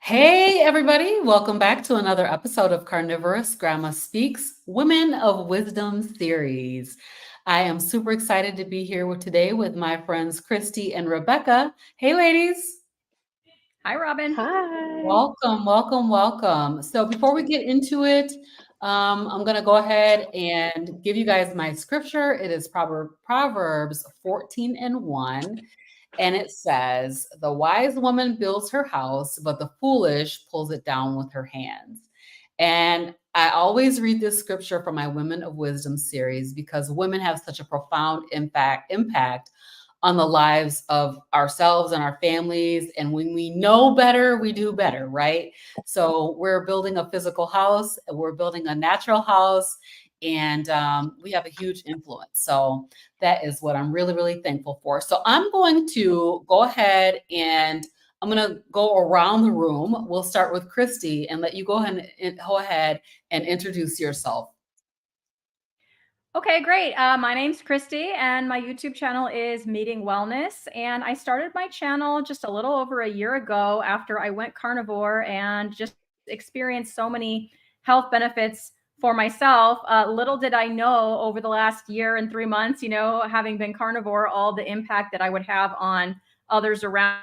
Hey, everybody, welcome back to another episode of Carnivorous Grandma Speaks Women of Wisdom series. I am super excited to be here today with my friends Christy and Rebecca. Hey, ladies. Hi, Robin. Hi. Welcome, welcome, welcome. So, before we get into it, I'm going to go ahead and give you guys my scripture. It is Proverbs 14 and 1. And it says, "The wise woman builds her house, but the foolish pulls it down with her hands." And I always read this scripture from my Women of Wisdom series because women have such a profound impact on the lives of ourselves and our families. And when we know better, we do better, right? So we're building a physical house, we're building a natural house, and we have a huge influence. So that is what I'm really, really thankful for. So I'm going to go ahead and I'm going to go around the room. We'll start with Christy and let you go ahead and introduce yourself. Okay, great. My name's Christy, and my YouTube channel is Meeting Wellness. And I started my channel just a little over a year ago after I went carnivore and just experienced so many health benefits for myself. Little did I know over the last year and 3 months, having been carnivore, all the impact that I would have on others around,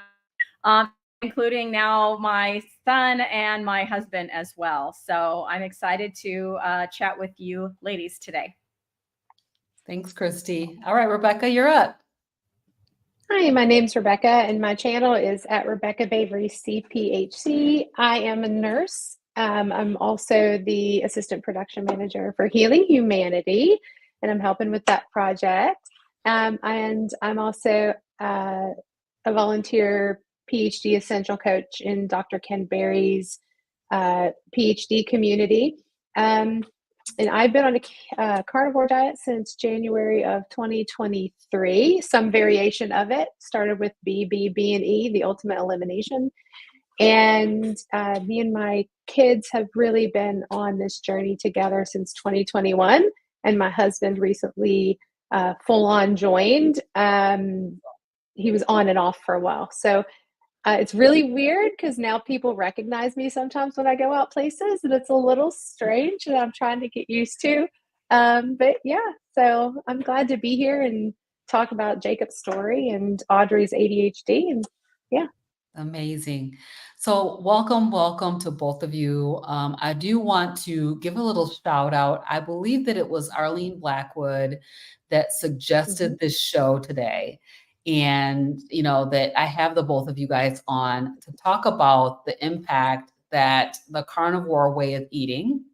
including now my son and my husband as well. So I'm excited to chat with you ladies today. Thanks, Christy. All right, Rebecca, you're up. Hi, my name's Rebecca, and my channel is at Rebecca Bavery CPHC. I am a nurse. I'm also the assistant production manager for Healing Humanity, and I'm helping with that project. And I'm also a volunteer PhD essential coach in Dr. Ken Berry's PhD community. And I've been on a carnivore diet since January of 2023. Some variation of it started with B, and E, the ultimate elimination. And me and my kids have really been on this journey together since 2021. And my husband recently full on joined. He was on and off for a while. So it's really weird because now people recognize me sometimes when I go out places, and it's a little strange that I'm trying to get used to. But yeah, so I'm glad to be here and talk about Jacob's story and Audrey's ADHD. And yeah, Amazing. So, welcome, welcome to both of you. I do want to give a little shout out. I believe that it was Arlene Blackwood that hmm suggested this show today. And, that I have the both of you guys on to talk about the impact that the carnivore way of eating.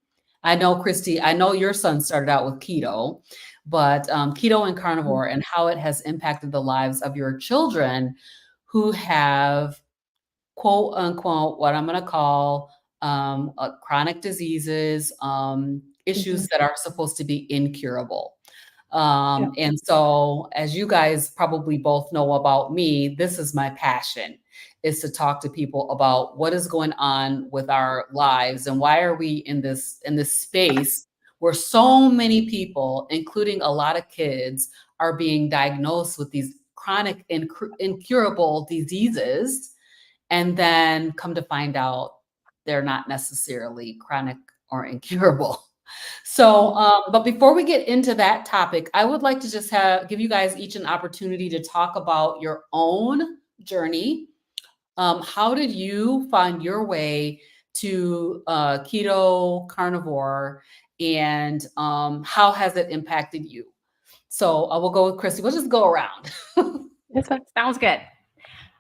I know, Christy, I know your son started out with keto, but keto and carnivore and how it has impacted the lives of your children who have quote unquote what I'm going to call chronic diseases, hmm issues that are supposed to be incurable. yeah, And so, as you guys probably both know about me, this is my passion, is to talk to people about what is going on with our lives and why are we in this space where so many people, including a lot of kids, are being diagnosed with these chronic incurable diseases, and then come to find out they're not necessarily chronic or incurable. So, hmm but before we get into that topic, I would like to just give you guys each an opportunity to talk about your own journey. How did you find your way to keto carnivore, and how has it impacted you? So, I will go with Christy. We'll just go around. it's fine. Sounds good.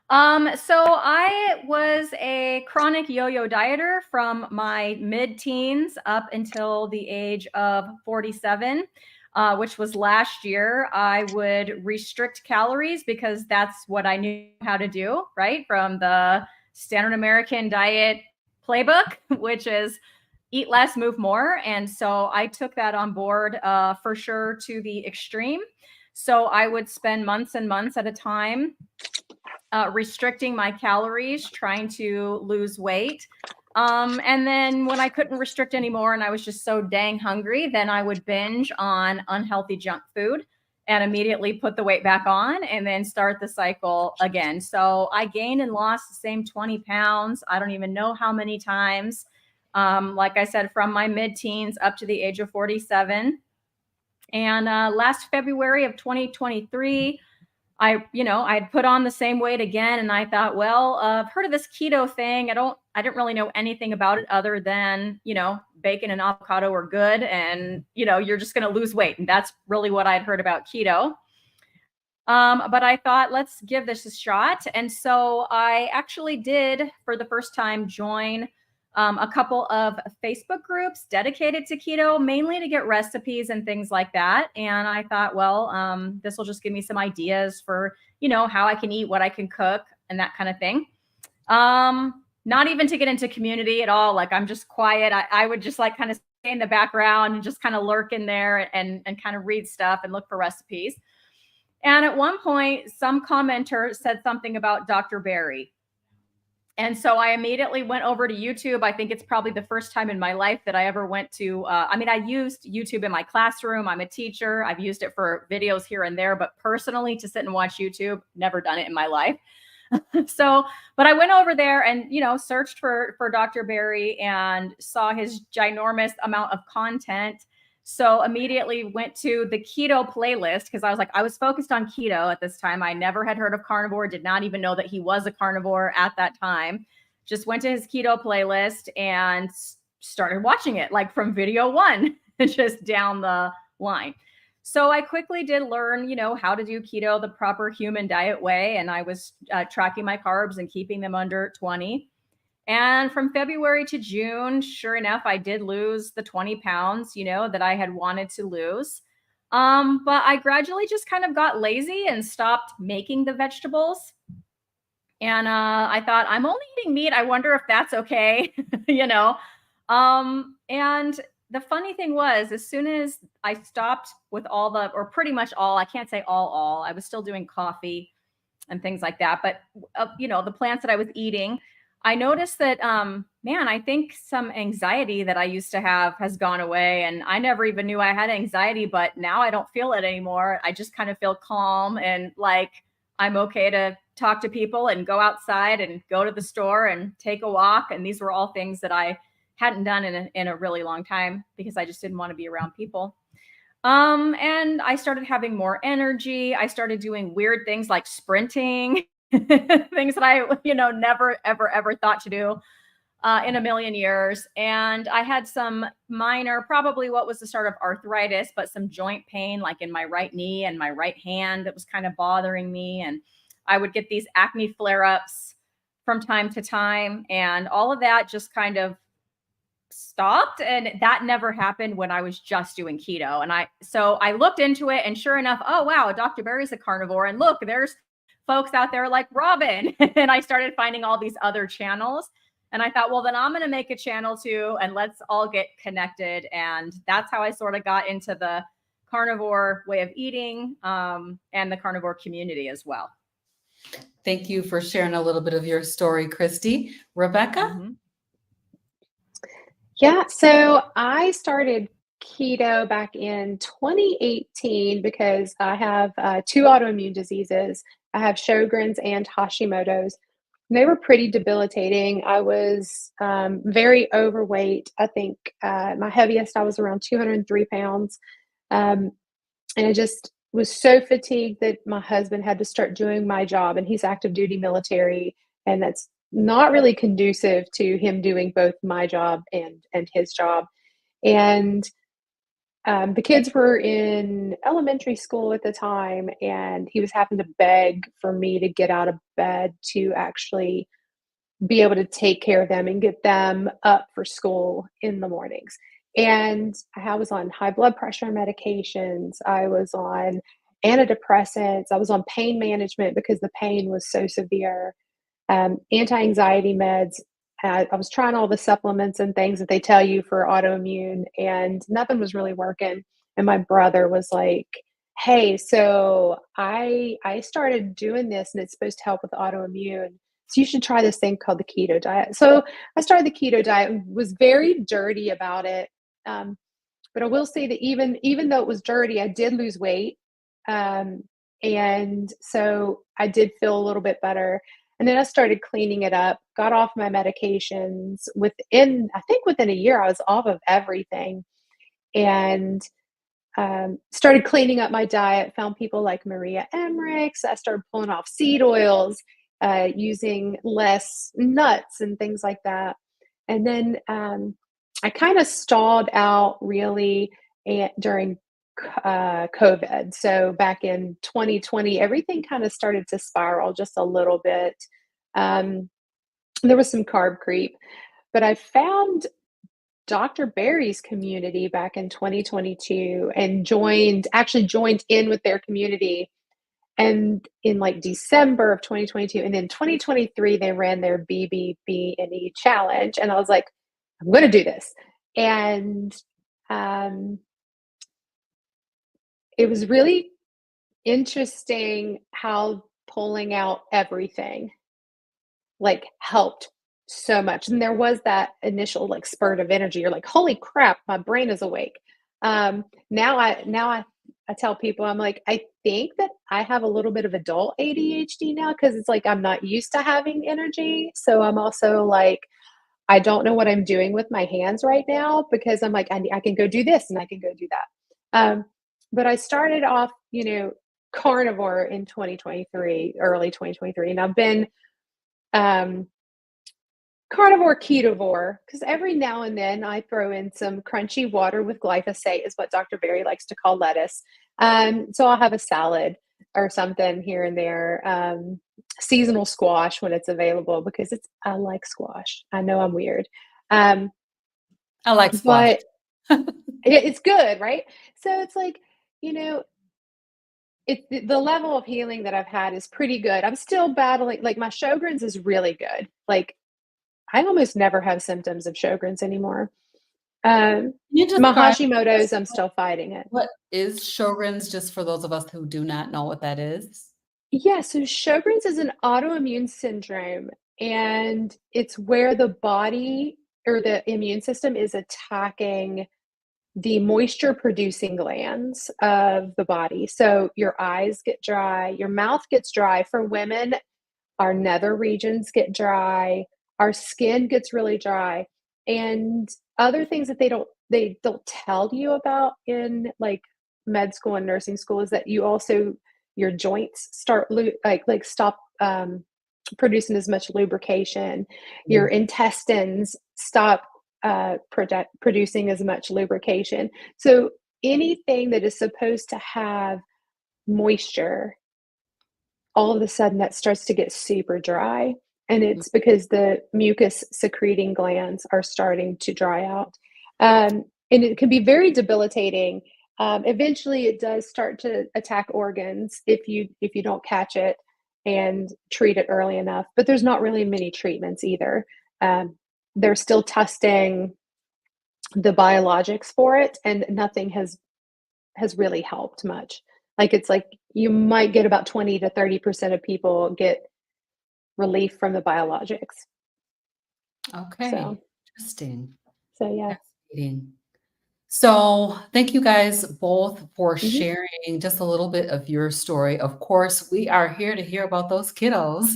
So I was a chronic yo-yo dieter from my mid-teens up until the age of 47, which was last year. I would restrict calories because that's what I knew how to do, right? From the standard American diet playbook, which is eat less, move more. And so I took that on board for sure to the extreme. So I would spend months and months at a time restricting my calories, trying to lose weight. And then when I couldn't restrict anymore and I was just so dang hungry, then I would binge on unhealthy junk food. and immediately put the weight back on and then start the cycle again. So I gained and lost the same 20 pounds. I don't even know how many times. Like I said, from my mid-teens up to the age of 47. And last February of 2023, I'd put on the same weight again, and I thought, well, I've heard of this keto thing. I didn't really know anything about it other than, bacon and avocado are good, and you're just going to lose weight, and that's really what I'd heard about keto. But I thought, let's give this a shot, and so I actually did, for the first time, join a couple of Facebook groups dedicated to keto, mainly to get recipes and things like that. And I thought, well, this will just give me some ideas for, how I can eat, what I can cook, and that kind of thing. Not even to get into community at all. Like, I'm just quiet. I would just kind of stay in the background and just kind of lurk in there and kind of read stuff and look for recipes. And at one point, some commenter said something about Dr. Berry. And so I immediately went over to YouTube. I think it's probably the first time in my life that I ever went to, I used YouTube in my classroom. I'm a teacher. I've used it for videos here and there, but personally to sit and watch YouTube, never done it in my life. But I went over there and, searched for Dr. Berry and saw his ginormous amount of content. So immediately went to the keto playlist because I was focused on keto at this time. I never had heard of carnivore, did not even know that he was a carnivore at that time. Just went to his keto playlist and started watching it, like from video one, just down the line. So I quickly did learn, how to do keto the proper human diet way. And I was tracking my carbs and keeping them under 20. And from February to June, sure enough, I did lose the 20 pounds, that I had wanted to lose. But I gradually just kind of got lazy and stopped making the vegetables. And I thought, I'm only eating meat. I wonder if that's okay, And the funny thing was, as soon as I stopped with or pretty much all, I can't say all, I was still doing coffee and things like that. But, the plants that I was eating, I noticed that, I think some anxiety that I used to have has gone away, and I never even knew I had anxiety, but now I don't feel it anymore. I just kind of feel calm and like I'm okay to talk to people and go outside and go to the store and take a walk. And these were all things that I hadn't done in a really long time because I just didn't want to be around people. And I started having more energy. I started doing weird things like sprinting. Things that I, never, ever thought to do in a million years. And I had some minor, probably what was the start of arthritis, but some joint pain, like in my right knee and my right hand that was kind of bothering me. And I would get these acne flare-ups from time to time. And all of that just kind of stopped. And that never happened when I was just doing keto. And so I looked into it, and sure enough, oh, wow, Dr. Berry's a carnivore. And look, there's folks out there like Robin. And I started finding all these other channels. And I thought, well, then I'm going to make a channel too, and let's all get connected. And that's how I sort of got into the carnivore way of eating and the carnivore community as well. Thank you for sharing a little bit of your story, Christy. Rebecca? Mm-hmm. Yeah, so I started keto back in 2018 because I have 2 autoimmune diseases. I have Sjogren's and Hashimoto's. They were pretty debilitating. I was very overweight. I think my heaviest, I was around 203 pounds. And I just was so fatigued that my husband had to start doing my job, and he's active duty military. And that's not really conducive to him doing both my job and his job. And the kids were in elementary school at the time, and he was having to beg for me to get out of bed to actually be able to take care of them and get them up for school in the mornings. And I was on high blood pressure medications. I was on antidepressants. I was on pain management because the pain was so severe. Anti-anxiety meds. I was trying all the supplements and things that they tell you for autoimmune, and nothing was really working. And my brother was like, hey, so I started doing this, and it's supposed to help with autoimmune. So you should try this thing called the keto diet. So I started the keto diet and was very dirty about it. But I will say that even though it was dirty, I did lose weight. And so I did feel a little bit better. And then I started cleaning it up, got off my medications. I think within a year, I was off of everything. And started cleaning up my diet, found people like Maria Emmerichs. I started pulling off seed oils, using less nuts and things like that. And then I kind of stalled out really during COVID. So back in 2020, everything kind of started to spiral just a little bit. There was some carb creep, but I found Dr. Barry's community back in 2022 and actually joined in with their community. And in like December of 2022, and then 2023, they ran their BBB&E challenge. And I was like, I'm going to do this. And it was really interesting how pulling out everything like helped so much. And there was that initial like spurt of energy. You're like, holy crap, my brain is awake. Now I tell people, I'm like, I think that I have a little bit of adult ADHD now, because it's like I'm not used to having energy. So I'm also like, I don't know what I'm doing with my hands right now, because I'm like, I can go do this and I can go do that. But I started off, carnivore in 2023, early 2023, and I've been carnivore ketovore, because every now and then I throw in some crunchy water with glyphosate, is what Dr. Berry likes to call lettuce. So I'll have a salad or something here and there. Seasonal squash when it's available, because I like squash. I know I'm weird. I like squash. But it's good, right? So it's like, the level of healing that I've had is pretty good. I'm still battling, like my Sjogren's is really good. Like I almost never have symptoms of Sjogren's anymore. My Hashimoto's, I'm still fighting it. What is Sjogren's, just for those of us who do not know what that is? Yeah, so Sjogren's is an autoimmune syndrome, and it's where the body or the immune system is attacking the moisture producing glands of the body. So your eyes get dry, your mouth gets dry. For women, our nether regions get dry, our skin gets really dry, and other things that they don't tell you about in like med school and nursing school is that your joints start stop producing as much lubrication. Your intestines stop producing as much lubrication. So anything that is supposed to have moisture, all of a sudden that starts to get super dry. And it's because the mucus secreting glands are starting to dry out. And it can be very debilitating. Eventually it does start to attack organs if you don't catch it and treat it early enough. But there's not really many treatments either. They're still testing the biologics for it, and nothing has really helped much. Like it's like you might get about 20 to 30% of people get relief from the biologics. Okay, so, interesting. So yeah. Fascinating. So thank you guys both for sharing just a little bit of your story. Of course, we are here to hear about those kiddos.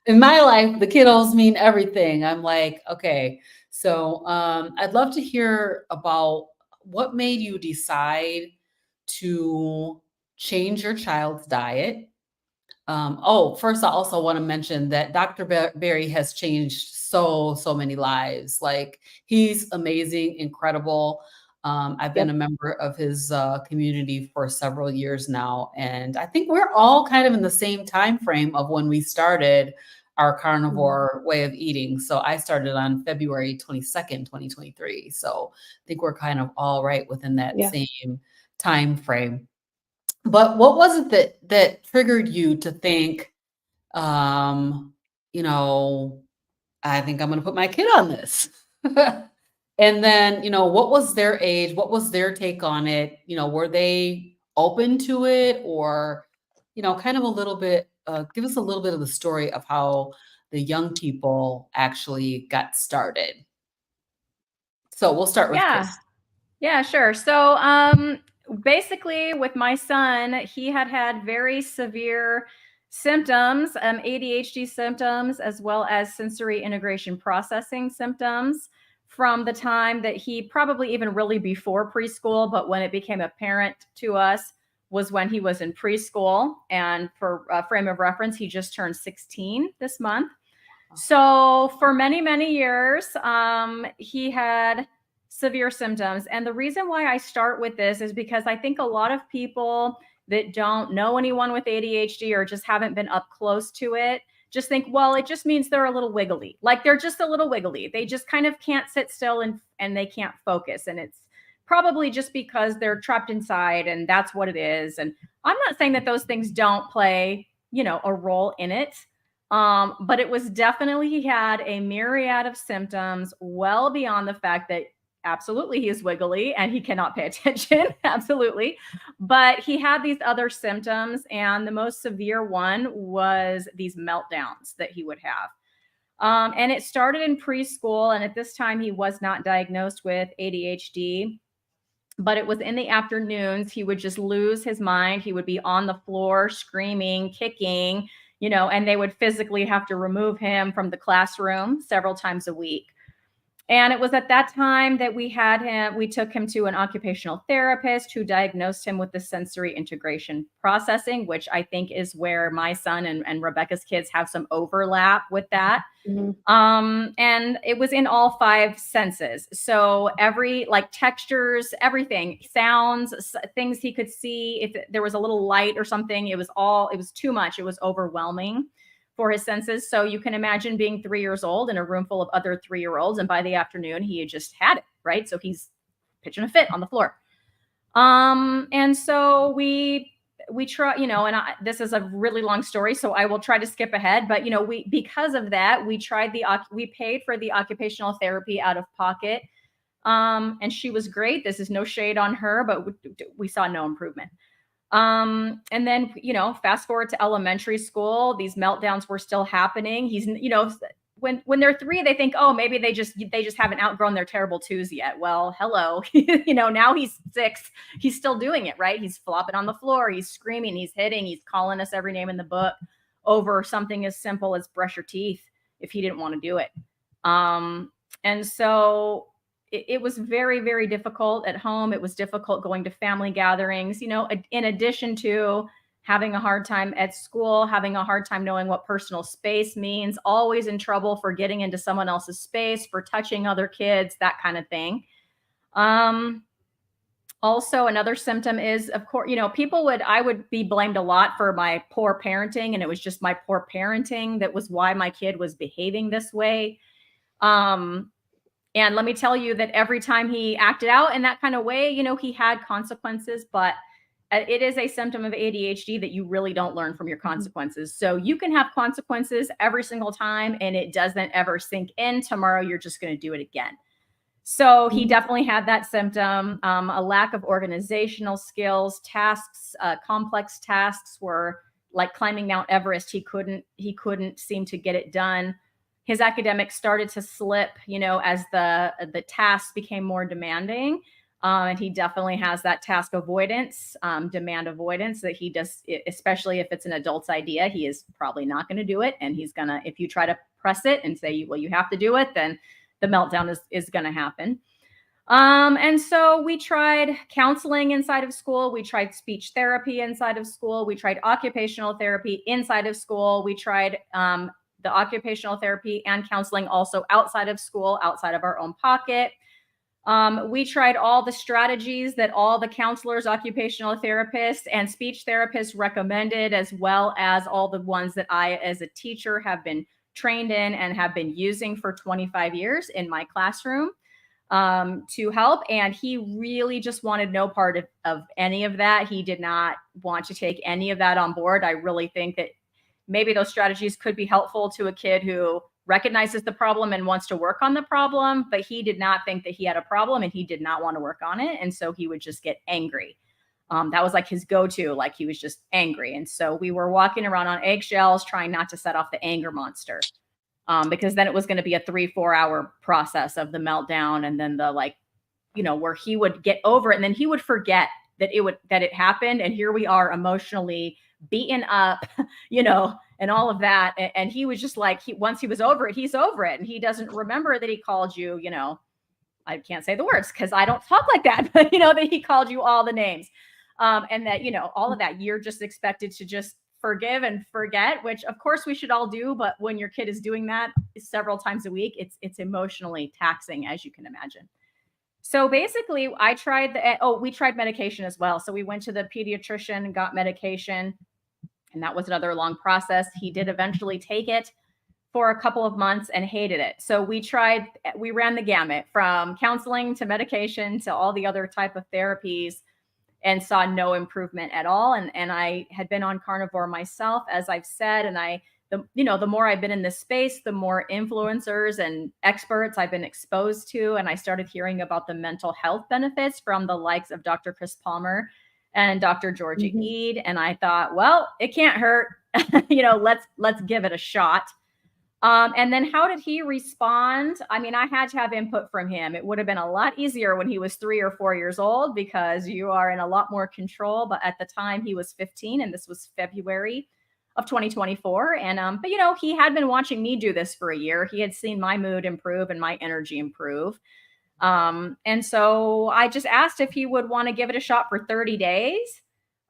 In my life, the kiddos mean everything. I'm like, okay, so I'd love to hear about what made you decide to change your child's diet. First, I also want to mention that Dr. Berry has changed so many lives. Like he's amazing, incredible. I've been a member of his community for several years now, and I think we're all kind of in the same time frame of when we started our carnivore way of eating. So I started on February 22nd, 2023. So I think we're kind of all right within that same time frame. But what was it that triggered you to think, I think I'm going to put my kid on this? And then, what was their age? What was their take on it? Were they open to it, or, kind of a little bit, give us a little bit of the story of how the young people actually got started. So we'll start with Chris. Yeah, sure. So basically with my son, he had very severe symptoms, ADHD symptoms, as well as sensory integration processing symptoms from the time that he probably even really before preschool, but when it became apparent to us was when he was in preschool. And for a frame of reference, he just turned 16 this month. So for many, many years, he had severe symptoms. And the reason why I start with this is because I think a lot of people that don't know anyone with ADHD or just haven't been up close to it just think, well, it just means they're a little wiggly. Like they're just a little wiggly. They just kind of can't sit still and they can't focus. And it's probably just because they're trapped inside and that's what it is. And I'm not saying that those things don't play, a role in it. But it was definitely, he had a myriad of symptoms well beyond the fact that absolutely he is wiggly and he cannot pay attention. Absolutely. But he had these other symptoms. And the most severe one was these meltdowns that he would have. And it started in preschool. And at this time, he was not diagnosed with ADHD. But it was in the afternoons. He would just lose his mind. He would be on the floor, screaming, kicking, and they would physically have to remove him from the classroom several times a week. And it was at that time that we took him to an occupational therapist who diagnosed him with the sensory integration processing, which I think is where my son and Rebecca's kids have some overlap with that. Mm-hmm. And it was in all 5 senses. So every textures, everything, sounds, things he could see. If there was a little light or something, it was too much. It was overwhelming for his senses. So you can imagine being 3 years old in a room full of other 3-year-olds. And by the afternoon, he had just had it, right? So he's pitching a fit on the floor. And so we try, this is a really long story, so I will try to skip ahead. But, because of that, we paid for the occupational therapy out of pocket. And she was great. This is no shade on her, but we saw no improvement. And then, fast forward to elementary school, these meltdowns were still happening. He's, when they're 3, they think, oh, maybe they just haven't outgrown their terrible 2s yet. Well, hello, now he's 6, he's still doing it, right? He's flopping on the floor. He's screaming, he's hitting, he's calling us every name in the book over something as simple as brush your teeth if he didn't want to do it. And so it was very, very difficult at home. It was difficult going to family gatherings, in addition to having a hard time at school, having a hard time knowing what personal space means, always in trouble for getting into someone else's space, for touching other kids, that kind of thing. Also, another symptom is, of course, I would be blamed a lot for my poor parenting, and it was just my poor parenting that was why my kid was behaving this way. And let me tell you that every time he acted out in that kind of way, he had consequences, but it is a symptom of ADHD that you really don't learn from your consequences. So you can have consequences every single time and it doesn't ever sink in. Tomorrow, you're just going to do it again. So he definitely had that symptom, a lack of organizational skills, tasks, complex tasks were like climbing Mount Everest. He couldn't seem to get it done. His academics started to slip, as the tasks became more demanding. And he definitely has that task avoidance, demand avoidance that he does, especially if it's an adult's idea, he is probably not going to do it. And he's going to, if you try to press it and say, well, you have to do it, then the meltdown is going to happen. And so we tried counseling inside of school. We tried speech therapy inside of school. We tried occupational therapy inside of school. We tried the occupational therapy and counseling also outside of school, outside of our own pocket. We tried all the strategies that all the counselors, occupational therapists, and speech therapists recommended, as well as all the ones that I, as a teacher, have been trained in and have been using for 25 years in my classroom to help. And he really just wanted no part of any of that. He did not want to take any of that on board. I really think that maybe those strategies could be helpful to a kid who recognizes the problem and wants to work on the problem, but he did not think that he had a problem and he did not want to work on it. And so he would just get angry. That was like his go-to, like he was just angry. And so we were walking around on eggshells trying not to set off the anger monster, because then it was going to be a 3-4 hour process of the meltdown. And then the where he would get over it and then he would forget that it happened. And here we are emotionally beaten up, you know, and all of that. And he was just like, once he was over it, he's over it. And he doesn't remember that he called you, you know, I can't say the words because I don't talk like that, but you know, that he called you all the names. And that, you know, all of that, you're just expected to just forgive and forget, which of course we should all do. But when your kid is doing that several times a week, it's emotionally taxing, as you can imagine. So basically we tried medication as well. So we went to the pediatrician and got medication, and that was another long process. He did eventually take it for a couple of months and hated it. So we ran the gamut from counseling to medication to all the other type of therapies, and saw no improvement at all. And I had been on carnivore myself, as I've said, and the more I've been in this space, the more influencers and experts I've been exposed to. And I started hearing about the mental health benefits from the likes of Dr. Chris Palmer and Dr. Georgia Eid. And I thought, well, it can't hurt. You know, let's give it a shot. And then how did he respond? I mean, I had to have input from him. It would have been a lot easier when he was 3 or 4 years old because you are in a lot more control. But at the time he was 15, and this was February of 2024. And, but you know, he had been watching me do this for a year. He had seen my mood improve and my energy improve. And so I just asked if he would want to give it a shot for 30 days.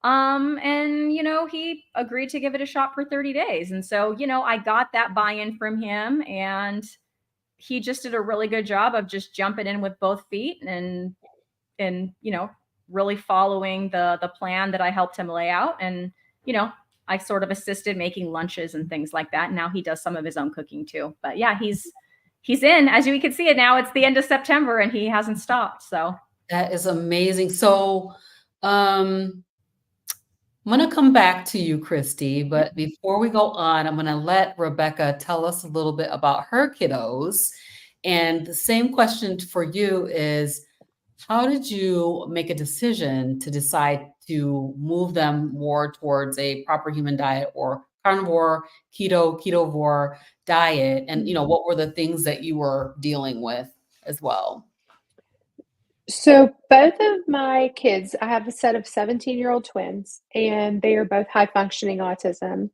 And you know, he agreed to give it a shot for 30 days. And so, you know, I got that buy-in from him, and he just did a really good job of just jumping in with both feet and, you know, really following the plan that I helped him lay out. And, you know, I sort of assisted making lunches and things like that. Now he does some of his own cooking too. But yeah, he's in, as you can see it now, it's the end of September and he hasn't stopped. So that is amazing. So, I'm going to come back to you, Christy, but before we go on, I'm going to let Rebekah tell us a little bit about her kiddos. And the same question for you is, how did you make a decision to decide to move them more towards a proper human diet or carnivore, ketovore diet? And, you know, what were the things that you were dealing with as well? So both of my kids, I have a set of 17-year-old twins, and they are both high functioning autism.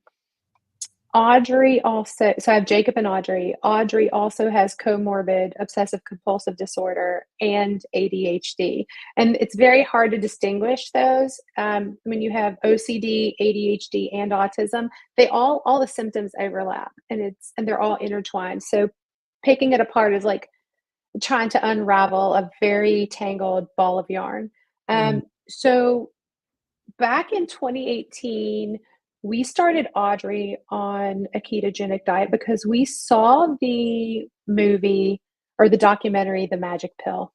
Audrey also, so I have Jacob and Audrey. Audrey also has comorbid obsessive compulsive disorder and ADHD. And it's very hard to distinguish those. When you have OCD, ADHD, and autism, they all the symptoms overlap, and they're all intertwined. So picking it apart is like trying to unravel a very tangled ball of yarn. So back in 2018, we started Audrey on a ketogenic diet because we saw the movie or the documentary, The Magic Pill.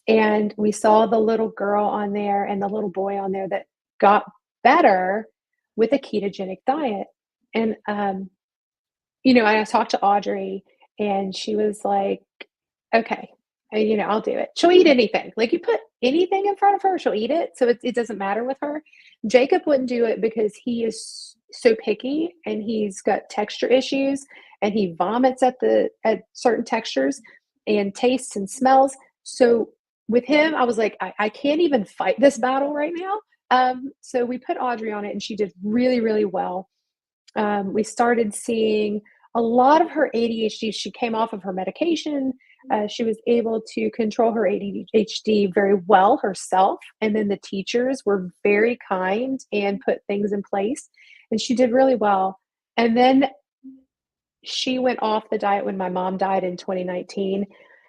And we saw the little girl on there and the little boy on there that got better with a ketogenic diet. And, you know, I talked to Audrey and she was like, okay, you know, I'll do it. She'll eat anything. Like, you put anything in front of her, she'll eat it. So it doesn't matter with her. Jacob wouldn't do it because he is so picky and he's got texture issues and he vomits at certain textures and tastes and smells. So with him, I was like, I can't even fight this battle right now. So we put Audrey on it and she did really, really well. We started seeing a lot of her ADHD. She came off of her medication. She was able to control her ADHD very well herself. And then the teachers were very kind and put things in place. And she did really well. And then she went off the diet when my mom died in 2019.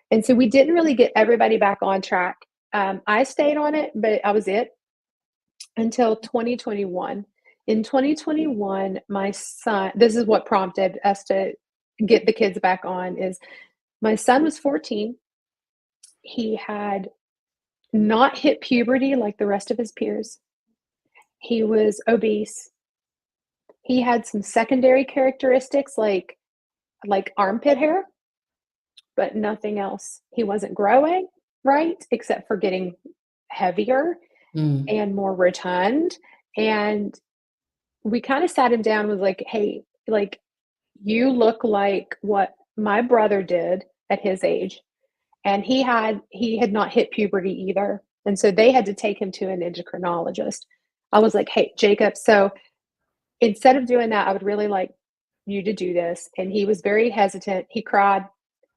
And so we didn't really get everybody back on track. I stayed on it, but I was it until 2021. In 2021, my son, this is what prompted us to get the kids back on, is my son was 14. He had not hit puberty like the rest of his peers. He was obese. He had some secondary characteristics like armpit hair, but nothing else. He wasn't growing, right, except for getting heavier and more rotund. And we kind of sat him down and was like, hey, like, you look like what my brother did at his age. And he had not hit puberty either. And so they had to take him to an endocrinologist. I was like, hey, Jacob, so instead of doing that, I would really like you to do this. And he was very hesitant. He cried.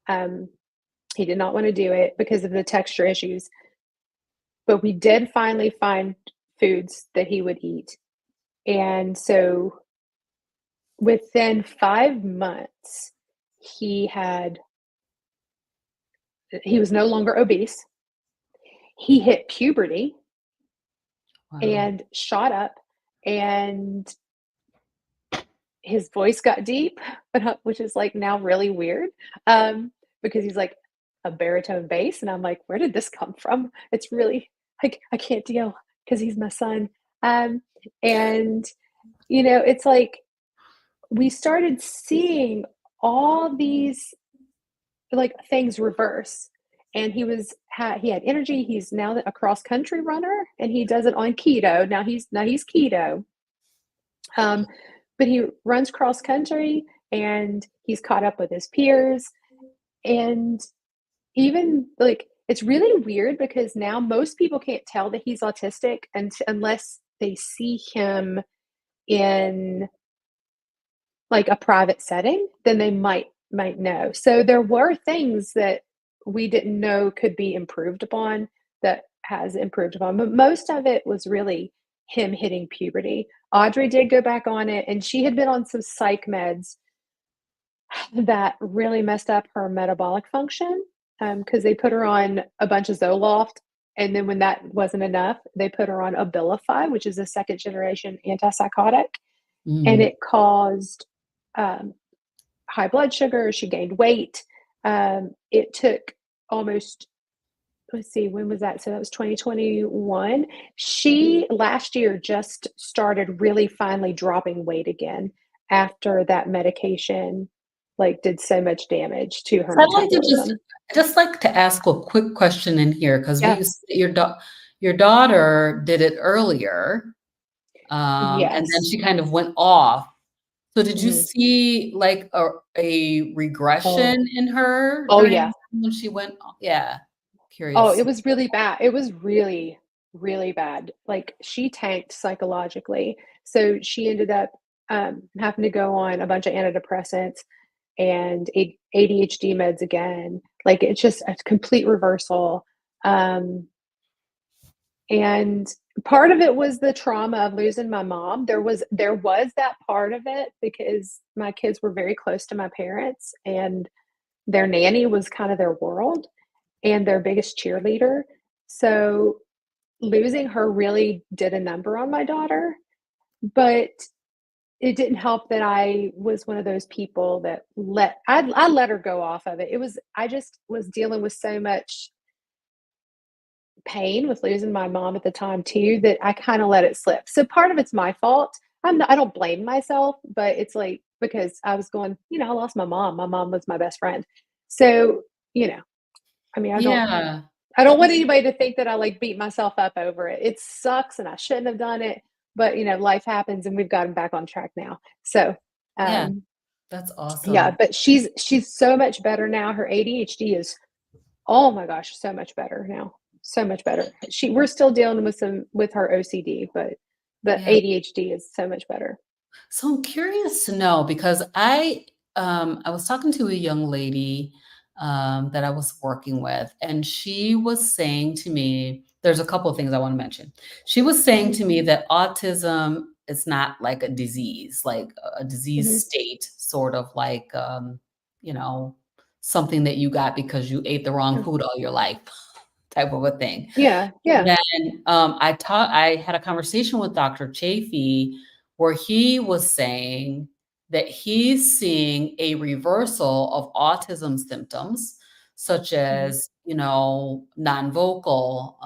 He did not want to do it because of the texture issues. But we did finally find foods that he would eat. And so within 5 months, he was no longer obese. He hit puberty and shot up, and his voice got deep, which is like now really weird, because he's like a baritone bass, and I'm like, where did this come from? It's really like I can't deal because he's my son. And it's like we started seeing all these like things reverse. And he had energy. He's now a cross country runner, and he does it on keto. Now he's keto. But he runs cross country, and he's caught up with his peers. And even like it's really weird because now most people can't tell that he's autistic unless they see him in like a private setting, then they might know. So there were things that we didn't know could be improved upon that has improved upon, but most of it was really him hitting puberty. Audrey did go back on it, and she had been on some psych meds that really messed up her metabolic function, because they put her on a bunch of Zoloft, and then when that wasn't enough, they put her on Abilify, which is a second generation antipsychotic, and it caused high blood sugar. She gained weight. It took almost, let's see, when was that? So that was 2021. She last year just started really finally dropping weight again after that medication like did so much damage to her metabolism. Just like to ask a quick question in here, because Yeah. your daughter did it earlier, and then Yes. she kind of went off. So did you Mhm. see like a regression in her Oh, during yeah. when she went? Yeah, Oh, curious. it was really bad. It was really, really bad. Like she tanked psychologically. So she ended up having to go on a bunch of antidepressants and ADHD meds again. Like it's just a complete reversal. And part of it was the trauma of losing my mom. There was that part of it because my kids were very close to my parents, and their nanny was kind of their world and their biggest cheerleader. So losing her really did a number on my daughter, but it didn't help that I was one of those people that I let her go off of it. I just was dealing with so much pain with losing my mom at the time too that I kind of let it slip. So part of it's my fault. I don't blame myself, but it's like because I was going, I lost my mom. My mom was my best friend. So, I mean, Yeah. I don't want anybody to think that I like beat myself up over it. It sucks and I shouldn't have done it, but life happens and we've gotten back on track now. So, Yeah, that's awesome. yeah, but she's so much better now. Her ADHD is, oh my gosh, so much better now. So much better. We're still dealing with her OCD, but the Yeah. ADHD is so much better. So I'm curious to know because I was talking to a young lady that I was working with, and she was saying to me, there's a couple of things I want to mention. She was saying to me that autism is not like a disease, like a disease state, sort of like you know, something that you got because you ate the wrong food all your life, type of a thing. Yeah, yeah. Then I had a conversation with Dr. Chafee where he was saying that he's seeing a reversal of autism symptoms, such as, non-vocal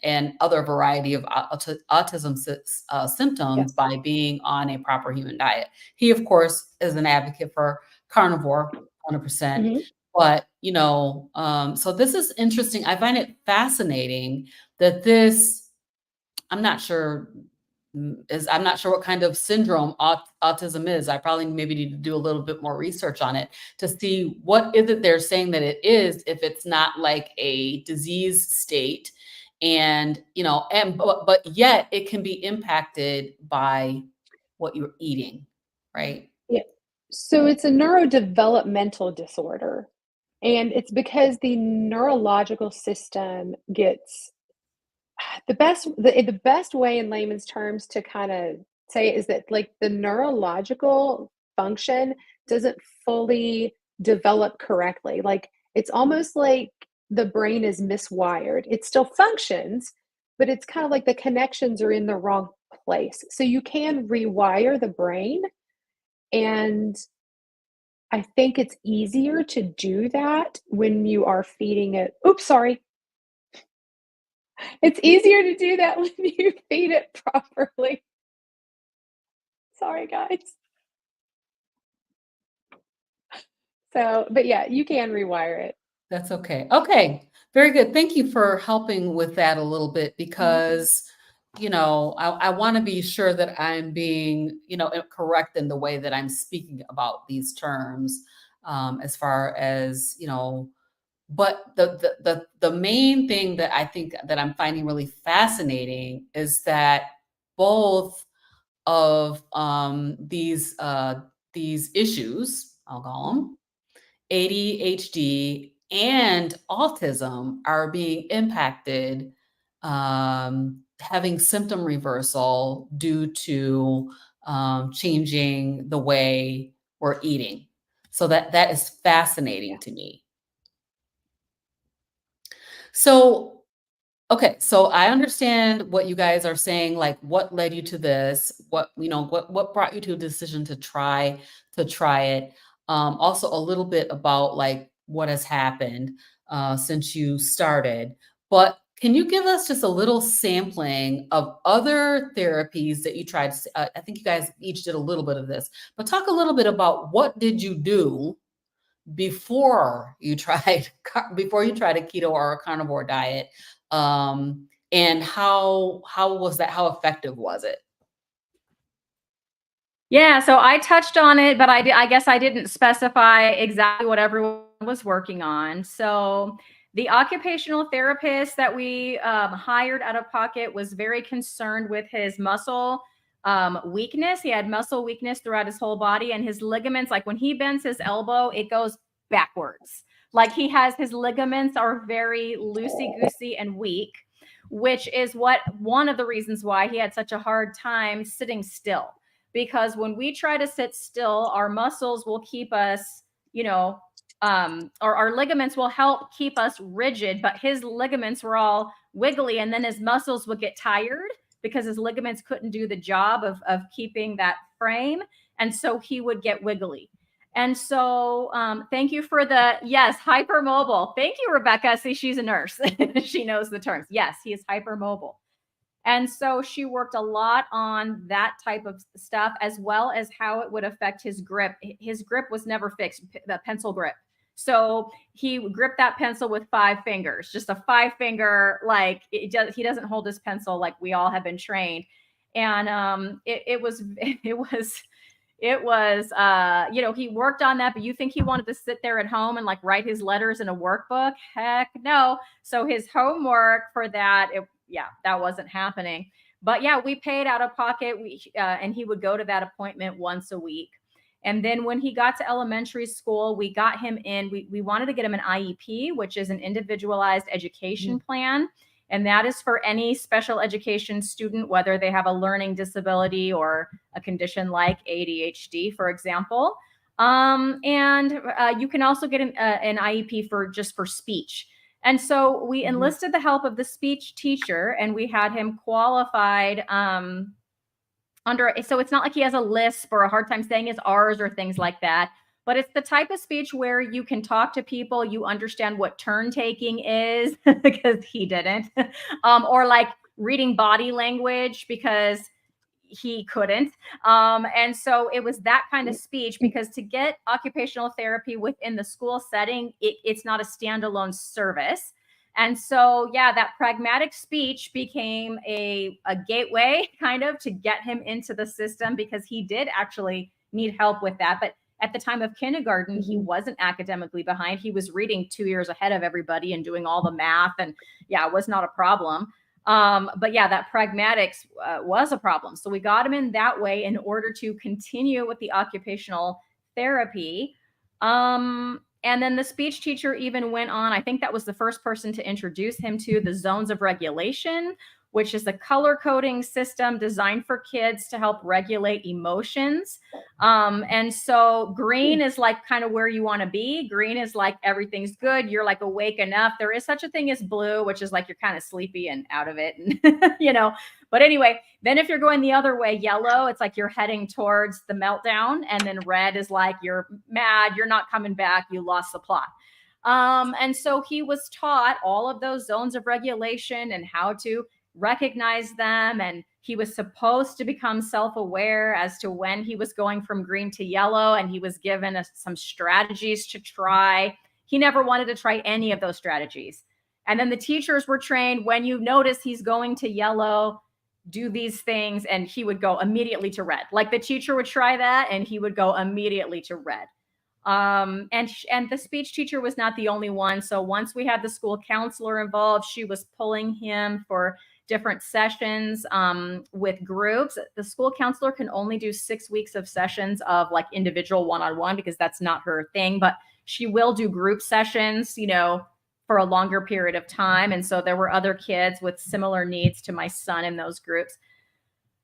and other variety of autism symptoms Yes. by being on a proper human diet. He, of course, is an advocate for carnivore, 100%. But, so this is interesting. I find it fascinating that I'm not sure I'm not sure what kind of syndrome autism is. I probably maybe need to do a little bit more research on it to see what is it they're saying that it is, if it's not like a disease state. And, but yet it can be impacted by what you're eating, right? Yeah. So it's a neurodevelopmental disorder. And it's because the neurological system gets the best way in layman's terms to kind of say it is that like the neurological function doesn't fully develop correctly. Like it's almost like the brain is miswired. It still functions, but it's kind of like the connections are in the wrong place. So you can rewire the brain, and I think it's easier to do that when you are feeding it. Oops, sorry. It's easier to do that when you feed it properly. Sorry, guys. So, but yeah, you can rewire it. That's okay. Okay. Very good. Thank you for helping with that a little bit because, I want to be sure that I'm being, correct in the way that I'm speaking about these terms, as far as, but the main thing that I think that I'm finding really fascinating is that both of these issues, I'll call them, ADHD and autism, are being impacted, having symptom reversal due to changing the way we're eating. So that is fascinating to me. So, okay, so I understand what you guys are saying, like what led you to this, what brought you to a decision to try it. Also a little bit about like what has happened since you started. But can you give us just a little sampling of other therapies that you tried? I think you guys each did a little bit of this, but talk a little bit about what did you do before you tried a keto or a carnivore diet, and how was that? How effective was it? Yeah, so I touched on it, but I guess I didn't specify exactly what everyone was working on. So the occupational therapist that we hired out of pocket was very concerned with his muscle weakness. He had muscle weakness throughout his whole body, and his ligaments, like when he bends his elbow, it goes backwards. Like his ligaments are very loosey-goosey and weak, which is one of the reasons why he had such a hard time sitting still, because when we try to sit still, our muscles will keep us, or our ligaments will help keep us rigid, but his ligaments were all wiggly, and then his muscles would get tired because his ligaments couldn't do the job of keeping that frame. And so he would get wiggly. And so thank you for yes, hypermobile. Thank you, Rebecca. See, she's a nurse. She knows the terms. Yes, he is hypermobile. And so she worked a lot on that type of stuff, as well as how it would affect his grip. His grip was never fixed, the pencil grip. So he gripped that pencil with 5 fingers, just a 5-finger, like he doesn't hold his pencil like we all have been trained. And it was he worked on that, but you think he wanted to sit there at home and like write his letters in a workbook? Heck no. So his homework for that, that wasn't happening. But yeah, we paid out of pocket. And he would go to that appointment once a week. And then when he got to elementary school, we got him in. We wanted to get him an IEP, which is an individualized education plan. And that is for any special education student, whether they have a learning disability or a condition like ADHD, for example. And you can also get an IEP for speech. And so we enlisted the help of the speech teacher, and we had him qualified so it's not like he has a lisp or a hard time saying his R's or things like that. But it's the type of speech where you can talk to people, you understand what turn taking is because he didn't, or like reading body language because he couldn't. And so it was that kind of speech, because to get occupational therapy within the school setting, it's not a standalone service. And so, yeah, that pragmatic speech became a gateway kind of to get him into the system, because he did actually need help with that. But at the time of kindergarten, he wasn't academically behind. He was reading 2 years ahead of everybody and doing all the math. And yeah, it was not a problem. But yeah, that pragmatics was a problem. So we got him in that way in order to continue with the occupational therapy. And then the speech teacher even went on, I think that was the first person to introduce him to the zones of regulation, which is a color coding system designed for kids to help regulate emotions. And so green is like kind of where you want to be. Green is like everything's good. You're like awake enough. There is such a thing as blue, which is like you're kind of sleepy and out of it. And you know, but anyway, then if you're going the other way, yellow, it's like you're heading towards the meltdown. And then red is like you're mad, you're not coming back, you lost the plot. And so he was taught all of those zones of regulation and how to recognize them. And he was supposed to become self-aware as to when he was going from green to yellow. And he was given some strategies to try. He never wanted to try any of those strategies. And then the teachers were trained, when you notice he's going to yellow, do these things, and he would go immediately to red. Like the teacher would try that and he would go immediately to red. And the speech teacher was not the only one. So once we had the school counselor involved, she was pulling him for different sessions with groups. The school counselor can only do 6 weeks of sessions of like individual one-on-one because that's not her thing, but she will do group sessions, you know, for a longer period of time. And so there were other kids with similar needs to my son in those groups.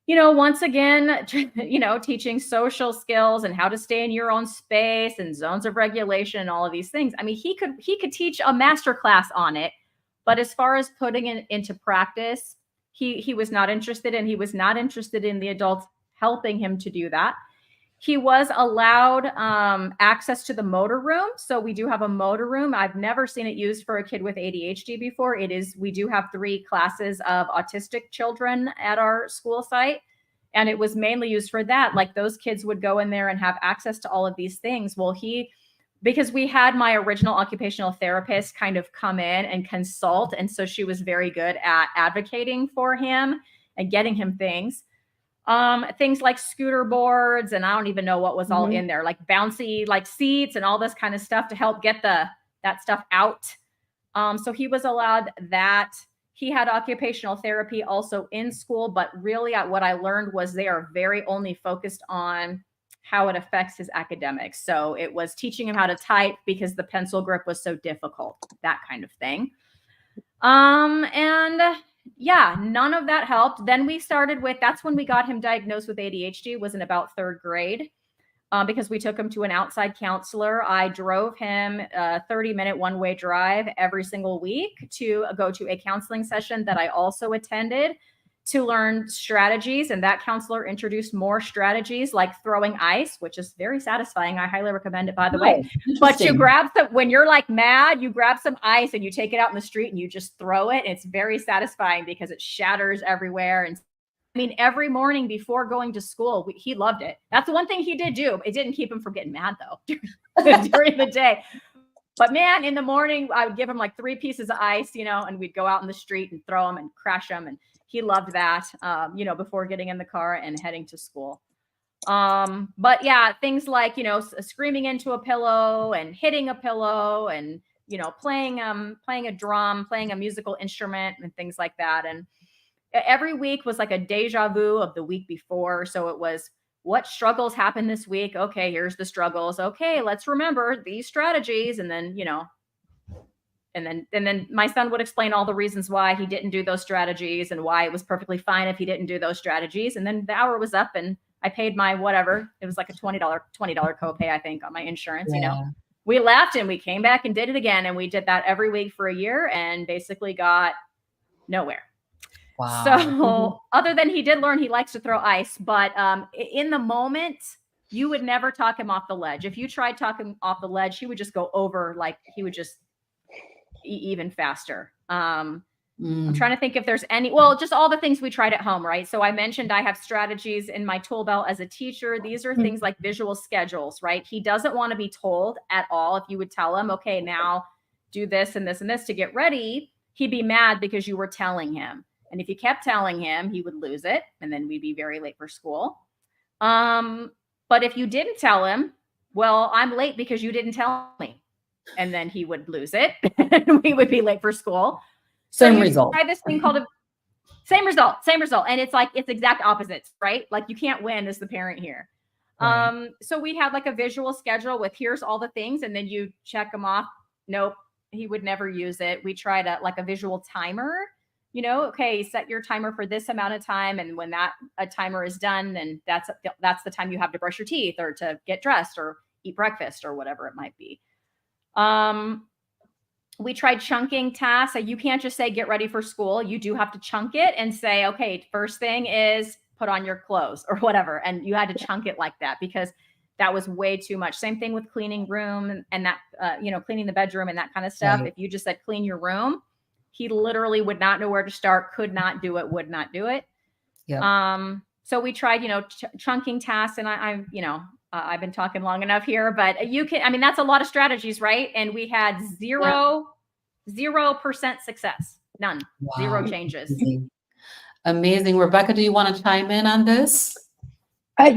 You know, once again, you know, teaching social skills and how to stay in your own space and zones of regulation and all of these things. I mean, he could teach a master class on it, but as far as putting it into practice, he was not interested, and he was not interested in the adults helping him to do that. He was allowed access to the motor room. So we do have a motor room. I've never seen it used for a kid with ADHD before. We do have 3 classes of autistic children at our school site. And it was mainly used for that. Like those kids would go in there and have access to all of these things. Well, because we had my original occupational therapist kind of come in and consult. And so she was very good at advocating for him and getting him things. Things like scooter boards, and I don't even know what was all in there, like bouncy, like seats and all this kind of stuff to help get that stuff out. So he was allowed that. He had occupational therapy also in school, but really what I learned was they are very only focused on how it affects his academics. So it was teaching him how to type because the pencil grip was so difficult, that kind of thing. And yeah, none of that helped. Then we started that's when we got him diagnosed with ADHD, was in about 3rd grade, because we took him to an outside counselor. I drove him a 30-minute one-way drive every single week to go to a counseling session that I also attended to learn strategies. And that counselor introduced more strategies like throwing ice, which is very satisfying. I highly recommend it, by the way. But you grab when you're like mad, you grab some ice and you take it out in the street and you just throw it. It's very satisfying because it shatters everywhere. And I mean, every morning before going to school, he loved it. That's the one thing he did do. It didn't keep him from getting mad though during the day. But man, in the morning, I would give him like 3 pieces of ice, you know, and we'd go out in the street and throw them and crash them. And he loved that, you know, before getting in the car and heading to school. But yeah, things like, you know, screaming into a pillow and hitting a pillow and, you know, playing a drum, playing a musical instrument and things like that. And every week was like a deja vu of the week before. So it was, what struggles happened this week? Okay, here's the struggles. Okay, let's remember these strategies. And then, you know, and then my son would explain all the reasons why he didn't do those strategies and why it was perfectly fine if he didn't do those strategies. And then the hour was up and I paid my whatever. It was like a $20 copay, I think, on my insurance. Yeah. You know, we left and we came back and did it again. And we did that every week for a year and basically got nowhere. Wow. So other than he did learn he likes to throw ice, but in the moment, you would never talk him off the ledge. If you tried talking him off the ledge, he would just go over, like he would just even faster. I'm trying to think if there's just all the things we tried at home, right? So I mentioned I have strategies in my tool belt as a teacher. These are things like visual schedules, right? He doesn't want to be told at all. If you would tell him, okay, now do this and this and this to get ready, he'd be mad because you were telling him. And if you kept telling him, he would lose it. And then we'd be very late for school. But if you didn't tell him, well, I'm late because you didn't tell me. And then he would lose it and we would be late for school. So Same you result. try this thing called a same result. And it's like, it's exact opposites, right? Like you can't win as the parent here. Right. So we had like a visual schedule with here's all the things, and then you check them off. Nope, he would never use it. We tried a visual timer. Okay, set your timer for this amount of time, and when that a timer is done, then that's the time you have to brush your teeth or to get dressed or eat breakfast or whatever it might be. We tried chunking tasks. So you can't just say, get ready for school. You do have to chunk it and say, okay, first thing is put on your clothes or whatever. And you had to chunk it like that because that was way too much. Same thing with cleaning room and that, cleaning the bedroom and that kind of stuff. Right. If you just said, clean your room, he literally would not know where to start, could not do it, would not do it. Yeah. So we tried, chunking tasks, and I've been talking long enough here, but that's a lot of strategies, right? And we had 0% success, none, Wow. 0 changes. Amazing. Rebecca, do you want to chime in on this? A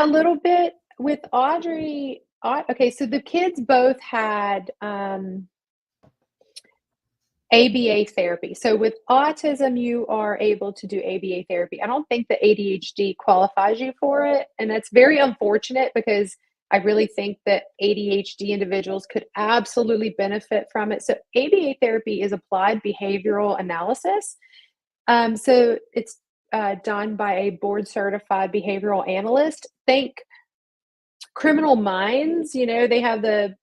little bit with Audrey. Okay, so the kids both had ABA therapy. So with autism, you are able to do ABA therapy. I don't think the ADHD qualifies you for it. And that's very unfortunate because I really think that ADHD individuals could absolutely benefit from it. So ABA therapy is applied behavioral analysis. So it's done by a board certified behavioral analyst. Think Criminal Minds, they have the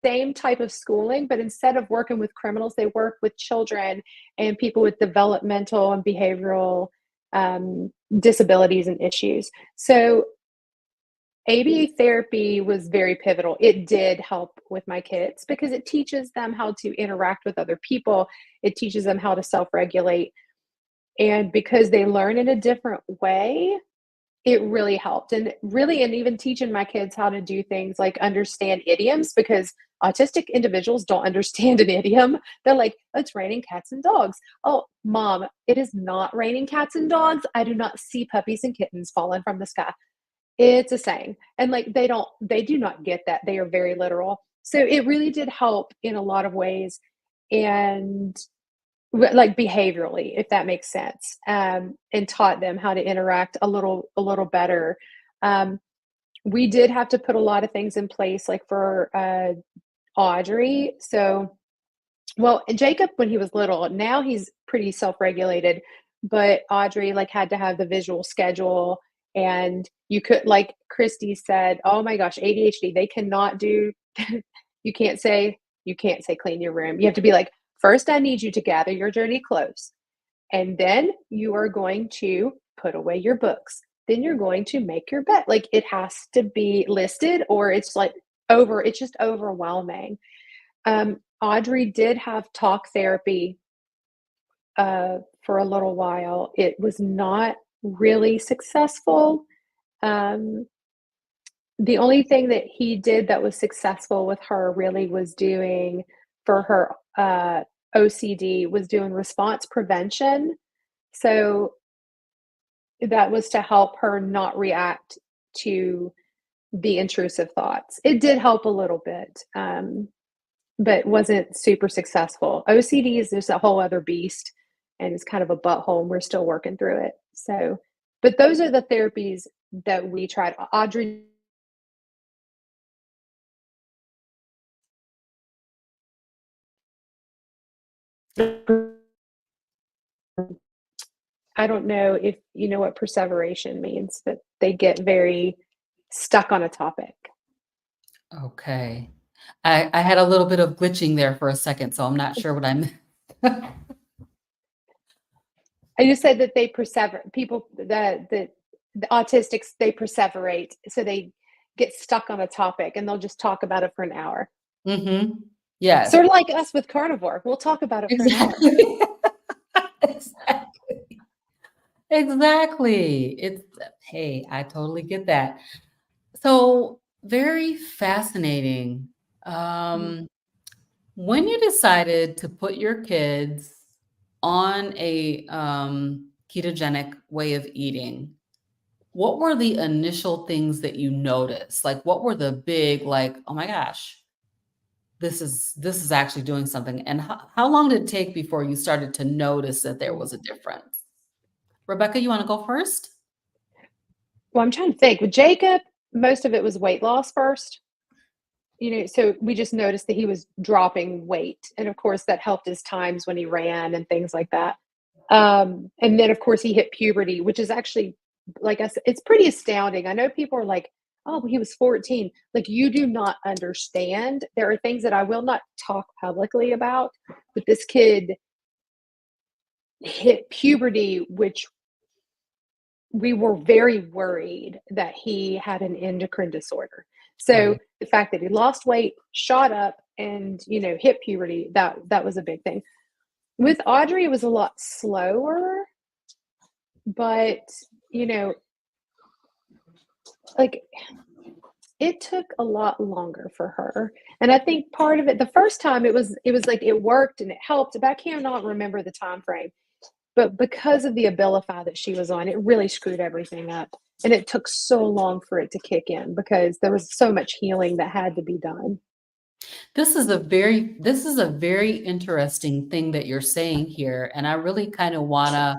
same type of schooling, but instead of working with criminals, they work with children and people with developmental and behavioral disabilities and issues. So ABA therapy was very pivotal. It did help with my kids because it teaches them how to interact with other people. It teaches them how to self-regulate. And because they learn in a different way, it really helped. And even teaching my kids how to do things like understand idioms, because autistic individuals don't understand an idiom. They're like, it's raining cats and dogs. Oh, mom, it is not raining cats and dogs. I do not see puppies and kittens falling from the sky. It's a saying. And they do not get that. They are very literal. So it really did help in a lot of ways. And like behaviorally, if that makes sense, and taught them how to interact a little better. We did have to put a lot of things in place, like for Audrey. So, well, Jacob, when he was little, now he's pretty self-regulated, but Audrey had to have the visual schedule, and you could, like Christy said, oh my gosh, ADHD, they cannot do, you can't say clean your room. You have to be like, first, I need you to gather your dirty clothes. And then you are going to put away your books. Then you're going to make your bed. Like it has to be listed or it's just overwhelming. Audrey did have talk therapy for a little while. It was not really successful. The only thing that he did that was successful with her really was doing for her OCD was doing response prevention. So that was to help her not react to the intrusive thoughts. It did help a little bit, but wasn't super successful. OCD is just a whole other beast and it's kind of a butthole and we're still working through it. So, but those are the therapies that we tried. Audrey. I don't know if you know what perseveration means, but they get very stuck on a topic. Okay. I had a little bit of glitching there for a second, so I'm not sure what I'm. I just said that they perseverate. People, the autistics, they perseverate. So they get stuck on a topic and they'll just talk about it for an hour. Mm-hmm. Yeah. Sort of like us with carnivore. We'll talk about it for an hour. Exactly. Exactly. Hey, I totally get that. So very fascinating. When you decided to put your kids on a ketogenic way of eating, what were the initial things that you noticed? Like, what were the big, like, oh my gosh, this is actually doing something? And how long did it take before you started to notice that there was a difference? Rebecca, you want to go first? Well, I'm trying to think. With Jacob, most of it was weight loss first. So we just noticed that he was dropping weight. And of course, that helped his times when he ran and things like that. And then, of course, he hit puberty, which is actually, like I said, it's pretty astounding. I know people are like, oh, he was 14. Like, you do not understand. There are things that I will not talk publicly about, but this kid hit puberty, which we were very worried that he had an endocrine disorder. So Right. the fact that he lost weight, shot up, and hit puberty, that was a big thing. With Audrey, it was a lot slower, but like it took a lot longer for her. And I think part of it, the first time it was like it worked and it helped, but I cannot remember the time frame. But because of the Abilify that she was on, it really screwed everything up. And it took so long for it to kick in because there was so much healing that had to be done. This is a very interesting thing that you're saying here. And I really kind of want to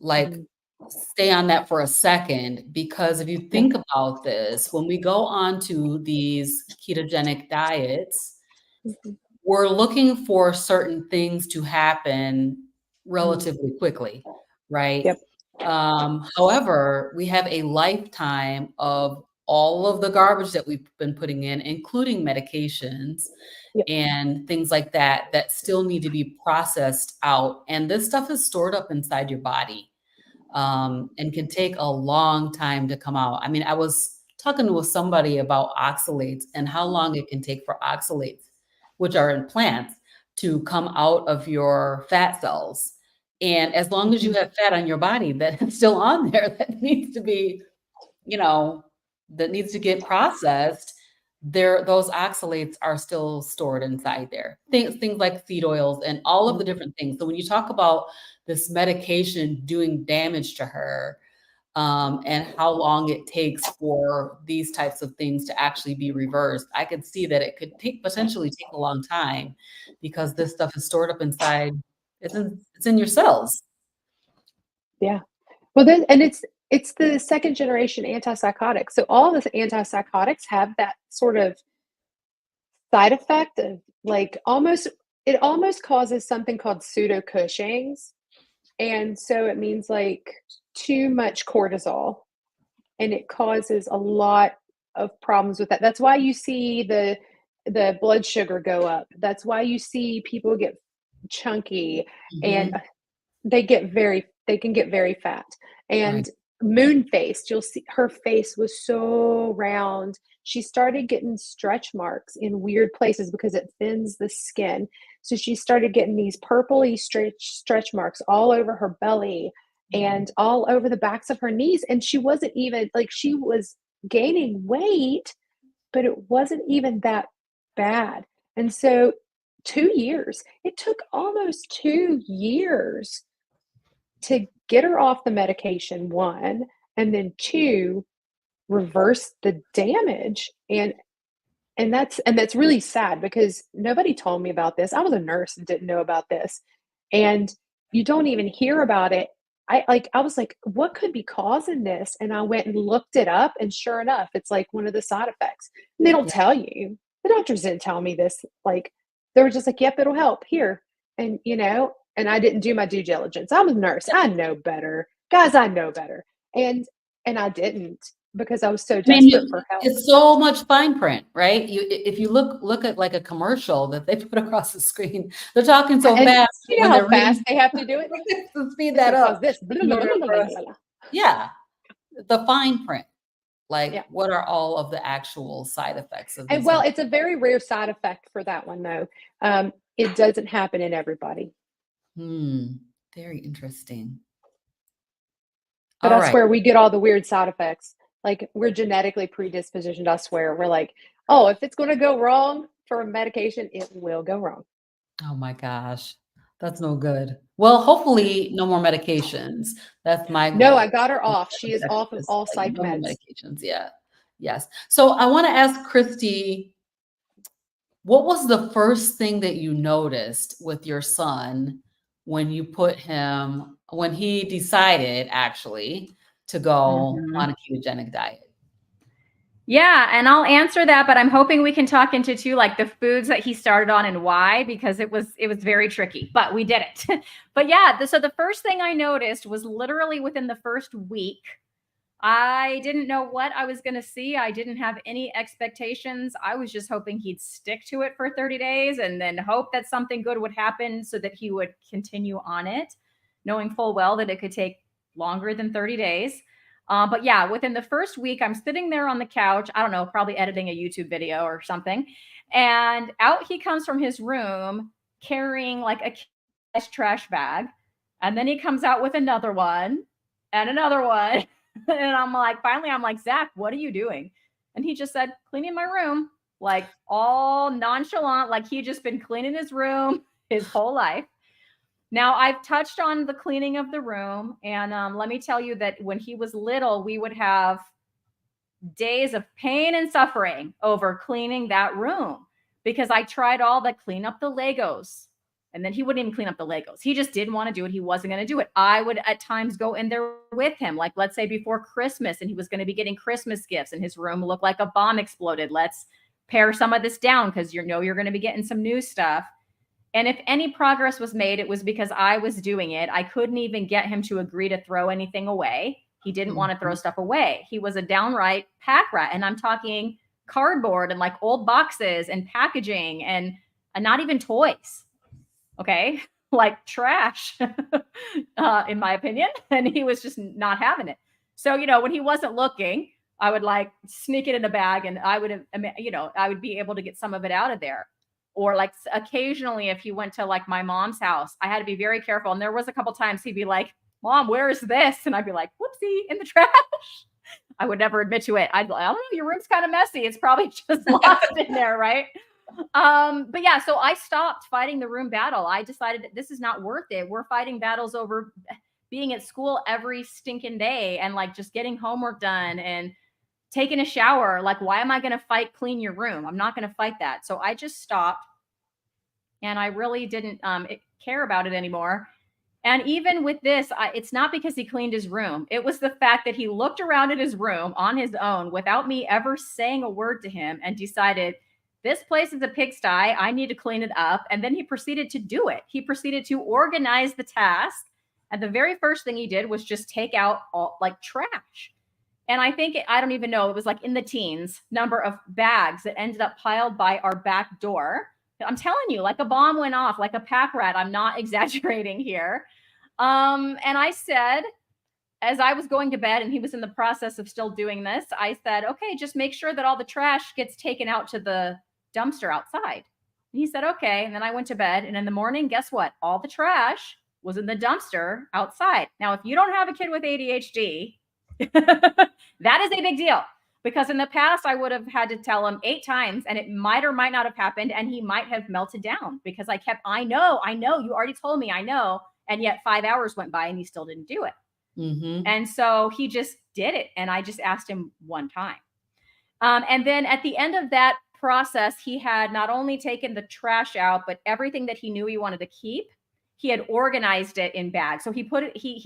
like Mhm. stay on that for a second, because if you Yeah. think about this, when we go on to these ketogenic diets, Mhm. we're looking for certain things to happen Mhm. relatively quickly, right? Yep. However, we have a lifetime of all of the garbage that we've been putting in, including medications Yep. and things like that, that still need to be processed out. And this stuff is stored up inside your body, and can take a long time to come out. I mean, I was talking with somebody about oxalates and how long it can take for oxalates, which are in plants, to come out of your fat cells. And as long as you Mhm. have fat on your body that is still on there, that needs to be, you know, that needs to get processed, those oxalates are still stored inside there. Things like seed oils and all of the Mhm. different things. So when you talk about this medication doing damage to her, and how long it takes for these types of things to actually be reversed, I could see that it could potentially take a long time, because this stuff is stored up inside. It's in your cells. Yeah. Well, then, and it's the second generation antipsychotic. So all the antipsychotics have that sort of side effect of like it almost causes something called pseudo Cushing's. And so it means like too much cortisol, and it causes a lot of problems with that. That's why you see the blood sugar go up. That's why you see people get chunky, and Mhm. they can get very fat. Right. And moon faced, you'll see her face was so round. She started getting stretch marks in weird places because it thins the skin. So she started getting these purpley stretch marks all over her belly Mm. and all over the backs of her knees. And she wasn't even like, she was gaining weight, but it wasn't even that bad. And so 2 years, it took almost 2 years to get her off the medication, one, and then two, reverse the damage. And that's really sad because nobody told me about this. I was a nurse and didn't know about this. And you don't even hear about it. I was like, what could be causing this? And I went and looked it up, and sure enough, it's like one of the side effects. And they don't Yeah. tell you. The doctors didn't tell me this. Like, they were just like, yep, it'll help here. And I didn't do my due diligence. I'm a nurse. I know better. Guys, I know better. And I didn't, because I was so I mean, desperate for help. it's so much fine print, right? If you look at like a commercial that they put across the screen, they're talking so And fast you know when how they're fast reading they have to do it? to speed It's that gonna cause up this. in order for us. Yeah, the fine print. Like, Yeah. what are all of the actual side effects of And these well, things? it's a very rare side effect for that one though. It doesn't happen in everybody. Hmm. Very interesting. But All I right. swear we get all the weird side effects. Like, we're genetically predispositioned, I swear. We're like, oh, if it's gonna go wrong for a medication, it will go wrong. Oh my gosh. That's no good. Well, hopefully no more medications. That's my goal. No, I got her off. She is off of all Like, psych no more meds. medications. Yeah. Yes. So I want to ask Christy, what was the first thing that you noticed with your son when you put him, when he decided actually to go on a ketogenic diet? Yeah, and I'll answer that, but I'm hoping we can talk into too, like the foods that he started on and why, because it was very tricky, but we did it. But yeah, so the first thing I noticed was literally within the first week. I didn't know what I was going to see. I didn't have any expectations. I was just hoping he'd stick to it for 30 days and then hope that something good would happen so that he would continue on it, knowing full well that it could take longer than 30 days. But yeah, within the first week, I'm sitting there on the couch, I don't know, probably editing a YouTube video or something. And out he comes from his room carrying like a trash bag. And then he comes out with another one and another one. And I'm like, finally, I'm like, Zach, what are you doing? And he just said, cleaning my room, like all nonchalant, like he just been cleaning his room his whole life. Now, I've touched on the cleaning of the room. And let me tell you that when he was little, we would have days of pain and suffering over cleaning that room because I tried all the clean up the Legos. And then he wouldn't even clean up the Legos. He just didn't want to do it. He wasn't going to do it. I would at times go in there with him, like let's say before Christmas, and he was going to be getting Christmas gifts and his room looked like a bomb exploded. Let's pare some of this down because you're going to be getting some new stuff. And if any progress was made, it was because I was doing it. I couldn't even get him to agree to throw anything away. He didn't want to throw stuff away. He was a downright pack rat. And I'm talking cardboard and like old boxes and packaging and not even toys. Okay, like trash, in my opinion. And he was just not having it. So, when he wasn't looking, I would like sneak it in a bag and I would, I would be able to get some of it out of there. Or like occasionally if he went to like my mom's house, I had to be very careful. And there was a couple times he'd be like, Mom, where is this? And I'd be like, whoopsie, in the trash. I would never admit to it. I'd be like, I don't know, your room's kind of messy. It's probably just lost in there, right? But yeah, so I stopped fighting the room battle. I decided that this is not worth it. We're fighting battles over being at school every stinking day and like just getting homework done and taking a shower. Like, why am I going to fight clean your room? I'm not going to fight that. So I just stopped and I really didn't care about it anymore. And even with this, it's not because he cleaned his room. It was the fact that he looked around at his room on his own without me ever saying a word to him and decided, this place is a pigsty. I need to clean it up. And then he proceeded to do it. He proceeded to organize the task. And the very first thing he did was just take out all like trash. And I think, I don't even know, it was like in the teens number of bags that ended up piled by our back door. I'm telling you, like a bomb went off, like a pack rat. I'm not exaggerating here. And I said, as I was going to bed and he was in the process of still doing this, I said, okay, just make sure that all the trash gets taken out to the dumpster outside. And he said, okay. And then I went to bed. And in the morning, guess what? All the trash was in the dumpster outside. Now, if you don't have a kid with ADHD, that is a big deal. Because in the past, I would have had to tell him 8 times and it might or might not have happened. And he might have melted down because I know, you already told me, I know. And yet 5 hours went by and he still didn't do it. Mm-hmm. And so he just did it. And I just asked him one time. And then at the end of that process, he had not only taken the trash out, but everything that he knew he wanted to keep, he had organized it in bags. So he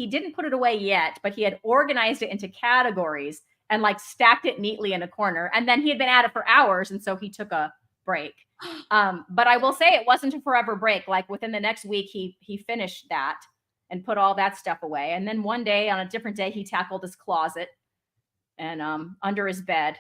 didn't put it away yet, but he had organized it into categories and like stacked it neatly in a corner. And then he had been at it for hours. And so he took a break. But I will say it wasn't a forever break. Like within the next week, he finished that and put all that stuff away. And then one day on a different day, he tackled his closet and under his bed.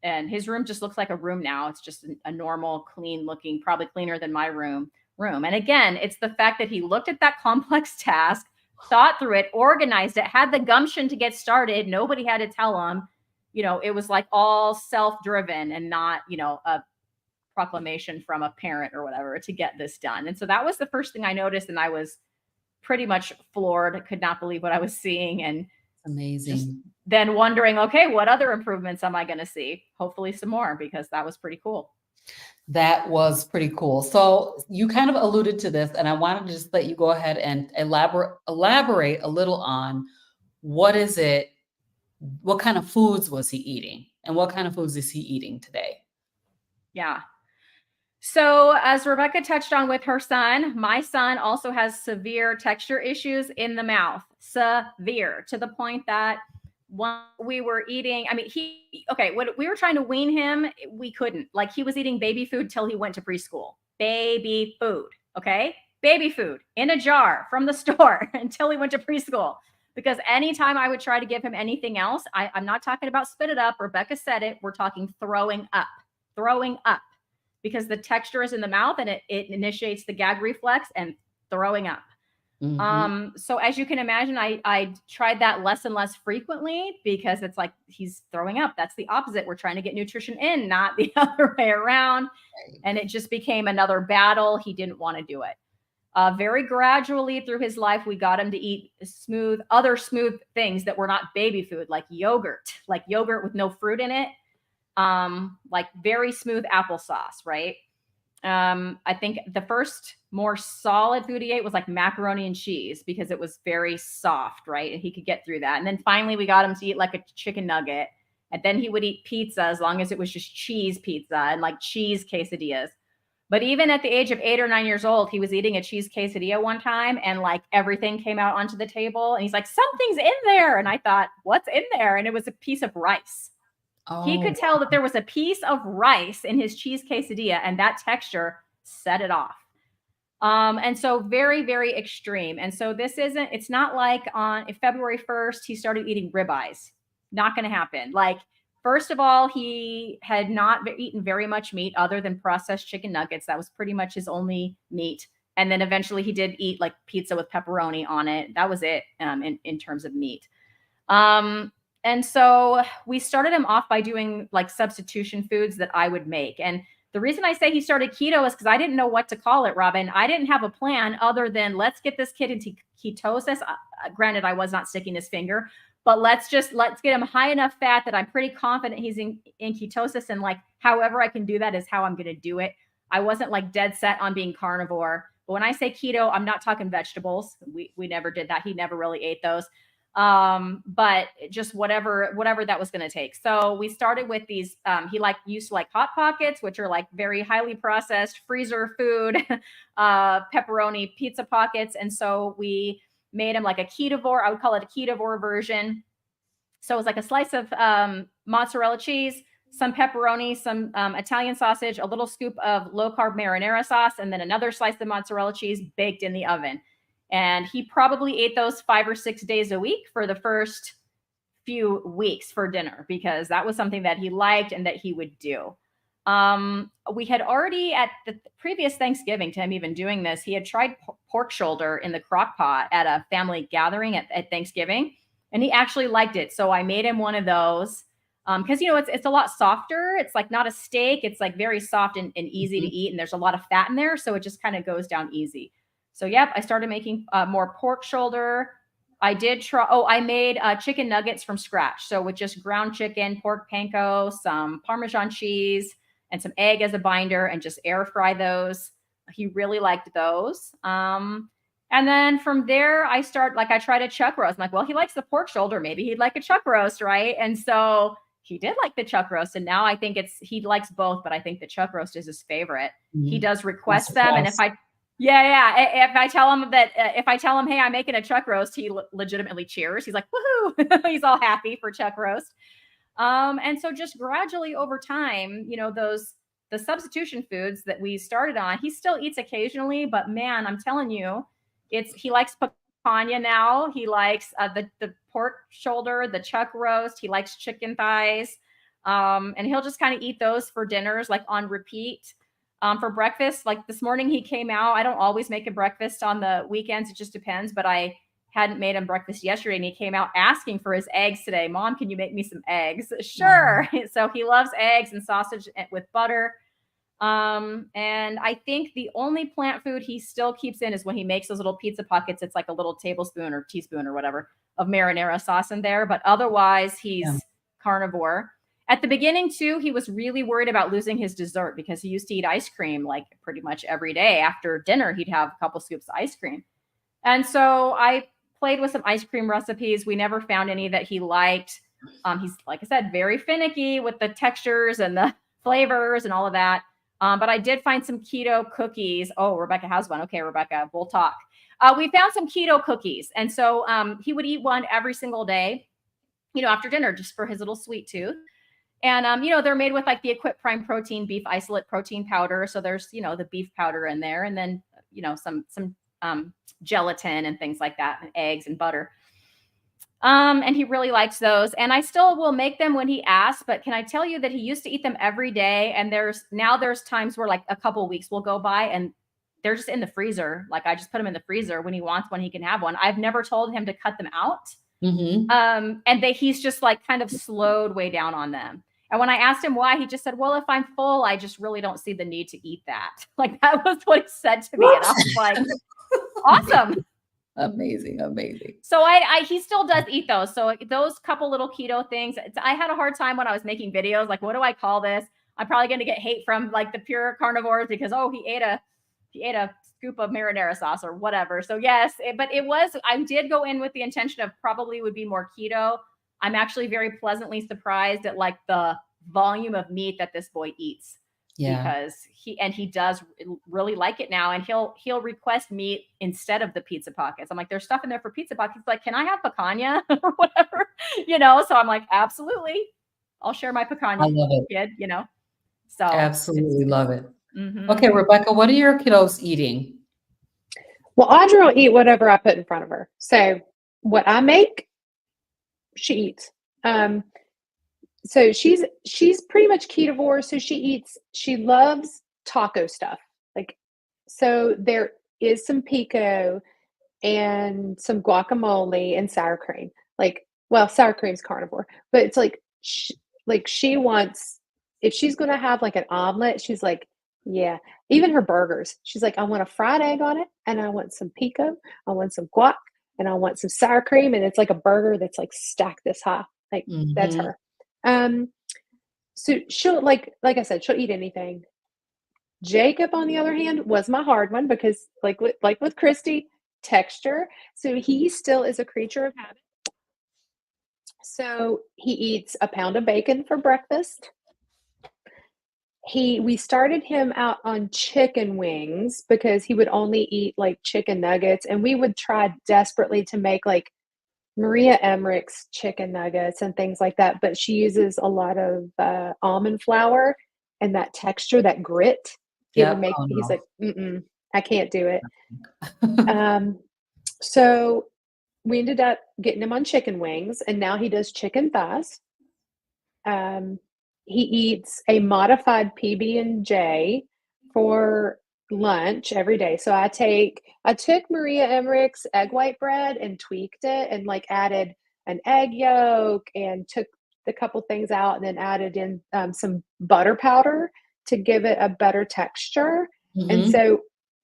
And his room just looks like a room now. It's just a normal, clean looking, probably cleaner than my room. And again, it's the fact that he looked at that complex task, thought through it, organized it, had the gumption to get started. Nobody had to tell him, it was like all self-driven and not, a proclamation from a parent or whatever to get this done. And so that was the first thing I noticed. And I was pretty much floored. Could not believe what I was seeing. And amazing. Then wondering, okay, what other improvements am I going to see? Hopefully some more, because that was pretty cool. That was pretty cool. So you kind of alluded to this, and I wanted to just let you go ahead and elaborate a little on what is it, what kind of foods was he eating, and what kind of foods is he eating today? Yeah. So, as Rebecca touched on with her son, my son also has severe texture issues in the mouth, severe, to the point that when we were eating, I mean, when we were trying to wean him, we couldn't. Like, he was eating baby food till he went to preschool. Baby food, okay? Baby food in a jar from the store until he went to preschool. Because anytime I would try to give him anything else, I'm not talking about spit it up. Rebecca said it. We're talking throwing up, because the texture is in the mouth and it initiates the gag reflex and throwing up. So as you can imagine, I tried that less and less frequently because it's like he's throwing up. That's the opposite. We're trying to get nutrition in, not the other way around. And it just became another battle. He didn't want to do it. Very gradually through his life, we got him to eat other smooth things that were not baby food, like yogurt with no fruit in it. Like very smooth applesauce, right? I think the first more solid food he ate was like macaroni and cheese because it was very soft, right? And he could get through that. And then finally we got him to eat like a chicken nugget. And then he would eat pizza as long as it was just cheese pizza and like cheese quesadillas. But even at the age of 8 or 9 years old, he was eating a cheese quesadilla one time and like everything came out onto the table. And he's like, something's in there. And I thought, what's in there? And it was a piece of rice. He could tell that there was a piece of rice in his cheese quesadilla, and that texture set it off. And so very, very extreme. And so it's not like on February 1st, he started eating ribeyes. Not going to happen. Like, first of all, he had not eaten very much meat other than processed chicken nuggets. That was pretty much his only meat. And then eventually he did eat like pizza with pepperoni on it. That was it in terms of meat. And so we started him off by doing like substitution foods that I would make. And the reason I say he started keto is because I didn't know what to call it, Robin. I didn't have a plan other than let's get this kid into ketosis. Granted, I was not sticking his finger, but let's get him high enough fat that I'm pretty confident he's in ketosis. And like, however I can do that is how I'm going to do it. I wasn't like dead set on being carnivore. But when I say keto, I'm not talking vegetables. We never did that. He never really ate those. But just whatever that was going to take. So we started with these, he used to like Hot Pockets, which are like very highly processed freezer food, pepperoni pizza pockets. And so we made him like a ketovore. I would call it a ketovore version. So it was like a slice of, mozzarella cheese, some pepperoni, some, Italian sausage, a little scoop of low carb marinara sauce, and then another slice of mozzarella cheese baked in the oven. And he probably ate those 5 or 6 days a week for the first few weeks for dinner, because that was something that he liked and that he would do. We had already at the previous Thanksgiving to him even doing this, he had tried pork shoulder in the crock pot at a family gathering at Thanksgiving, and he actually liked it. So I made him one of those because, it's a lot softer. It's like not a steak. It's like very soft and easy to eat. And there's a lot of fat in there. So it just kind of goes down easy. So, yep, I started making more pork shoulder. I made chicken nuggets from scratch. So with just ground chicken, pork panko, some Parmesan cheese, and some egg as a binder, and just air fry those. He really liked those. And then from there, I tried a chuck roast. I'm like, well, he likes the pork shoulder. Maybe he'd like a chuck roast, right? And so he did like the chuck roast. And now I think he likes both, but I think the chuck roast is his favorite. He does request them. And if I tell him, hey, I'm making a chuck roast, he legitimately cheers. He's like, woohoo! He's all happy for chuck roast. And so just gradually over time, the substitution foods that we started on, he still eats occasionally, but man, I'm telling you, he likes picanha now. He likes the pork shoulder, the chuck roast. He likes chicken thighs. And he'll just kind of eat those for dinners, like on repeat. For breakfast, like this morning he came out. I don't always make a breakfast on the weekends. It just depends. But I hadn't made him breakfast yesterday, and he came out asking for his eggs today. Mom, can you make me some eggs? Sure. So he loves eggs and sausage with butter. And I think the only plant food he still keeps in is when he makes those little pizza pockets. It's like a little tablespoon or teaspoon or whatever of marinara sauce in there. But otherwise, he's carnivore. At the beginning too, he was really worried about losing his dessert because he used to eat ice cream like pretty much every day. After dinner, he'd have a couple scoops of ice cream. And so I played with some ice cream recipes. We never found any that he liked. He's, like I said, very finicky with the textures and the flavors and all of that. But I did find some keto cookies. Oh, Rebecca has one. Okay, Rebecca, we'll talk. We found some keto cookies. And so he would eat one every single day, after dinner, just for his little sweet tooth. And, they're made with like the Equip Prime Protein beef isolate protein powder. So there's, the beef powder in there, and then, some gelatin and things like that, and eggs and butter. And he really likes those. And I still will make them when he asks, but can I tell you that he used to eat them every day? And there's times where like a couple weeks will go by and they're just in the freezer. Like I just put them in the freezer. When he wants one, he can have one. I've never told him to cut them out. And he's just like kind of slowed way down on them. And when I asked him why, he just said, well, if I'm full, I just really don't see the need to eat that. Like that was what he said to me. And I was like, awesome. Amazing. So he still does eat those. So those couple little keto things, I had a hard time when I was making videos. Like, what do I call this? I'm probably going to get hate from like the pure carnivores because, he ate a scoop of marinara sauce or whatever. So yes, I did go in with the intention of probably would be more keto. I'm actually very pleasantly surprised at like the volume of meat that this boy eats. Yeah. Because he does really like it now, and he'll request meat instead of the pizza pockets. I'm like, there's stuff in there for pizza pockets. Like, can I have picanha or whatever? So I'm like, absolutely, I'll share my picanha. I love it, kid. So absolutely love it. Okay, Rebecca, what are your kiddos eating? Well, Audrey will eat whatever I put in front of her. So what I make, she eats. So she's pretty much ketovore. So she loves taco stuff. Like, so there is some pico and some guacamole and sour cream. Like, well, sour cream's carnivore, but it's like, she wants, if she's going to have like an omelet, she's like, yeah, even her burgers. She's like, I want a fried egg on it, and I want some pico, I want some guac, and I want some sour cream. And it's like a burger that's like stacked this high. Like that's her. So she'll like I said, she'll eat anything. Jacob, on the other hand, was my hard one because like with Christy, texture. So he still is a creature of habit. So he eats a pound of bacon for breakfast. We started him out on chicken wings because he would only eat like chicken nuggets, and we would try desperately to make like Maria Emmerich's chicken nuggets and things like that, but she uses a lot of almond flour, and that texture, that grit, it would make, he's like, I can't do it. So we ended up getting him on chicken wings, and now he does chicken thighs. He eats a modified PB&J for lunch every day. So I took Maria Emmerich's egg white bread and tweaked it and like added an egg yolk and took a couple things out and then added in some butter powder to give it a better texture. And so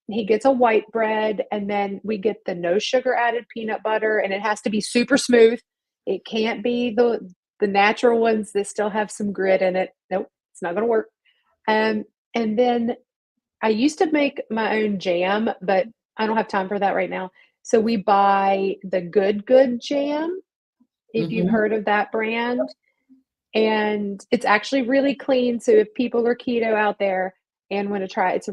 he gets a white bread, and then we get the no sugar added peanut butter, and it has to be super smooth. It can't be the natural ones that still have some grit in it. Nope, it's not going to work. And then I used to make my own jam, but I don't have time for that right now. So we buy the Good jam, if you've heard of that brand. And it's actually really clean. So if people are keto out there and want to try it,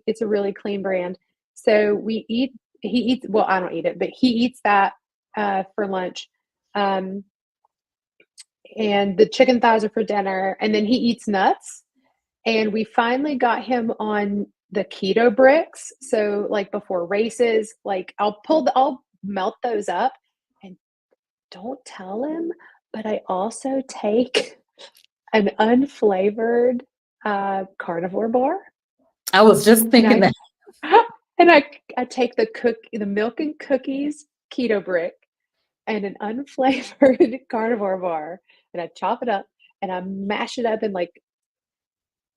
it's a really clean brand. So he eats, well, I don't eat it, but he eats that for lunch. And the chicken thighs are for dinner. And then he eats nuts. And we finally got him on the keto bricks. So like before races, like I'll melt those up, and don't tell him, but I also take an unflavored carnivore bar. I was just thinking that. And I take the milk and cookies keto brick and an unflavored carnivore bar, and I chop it up and I mash it up and like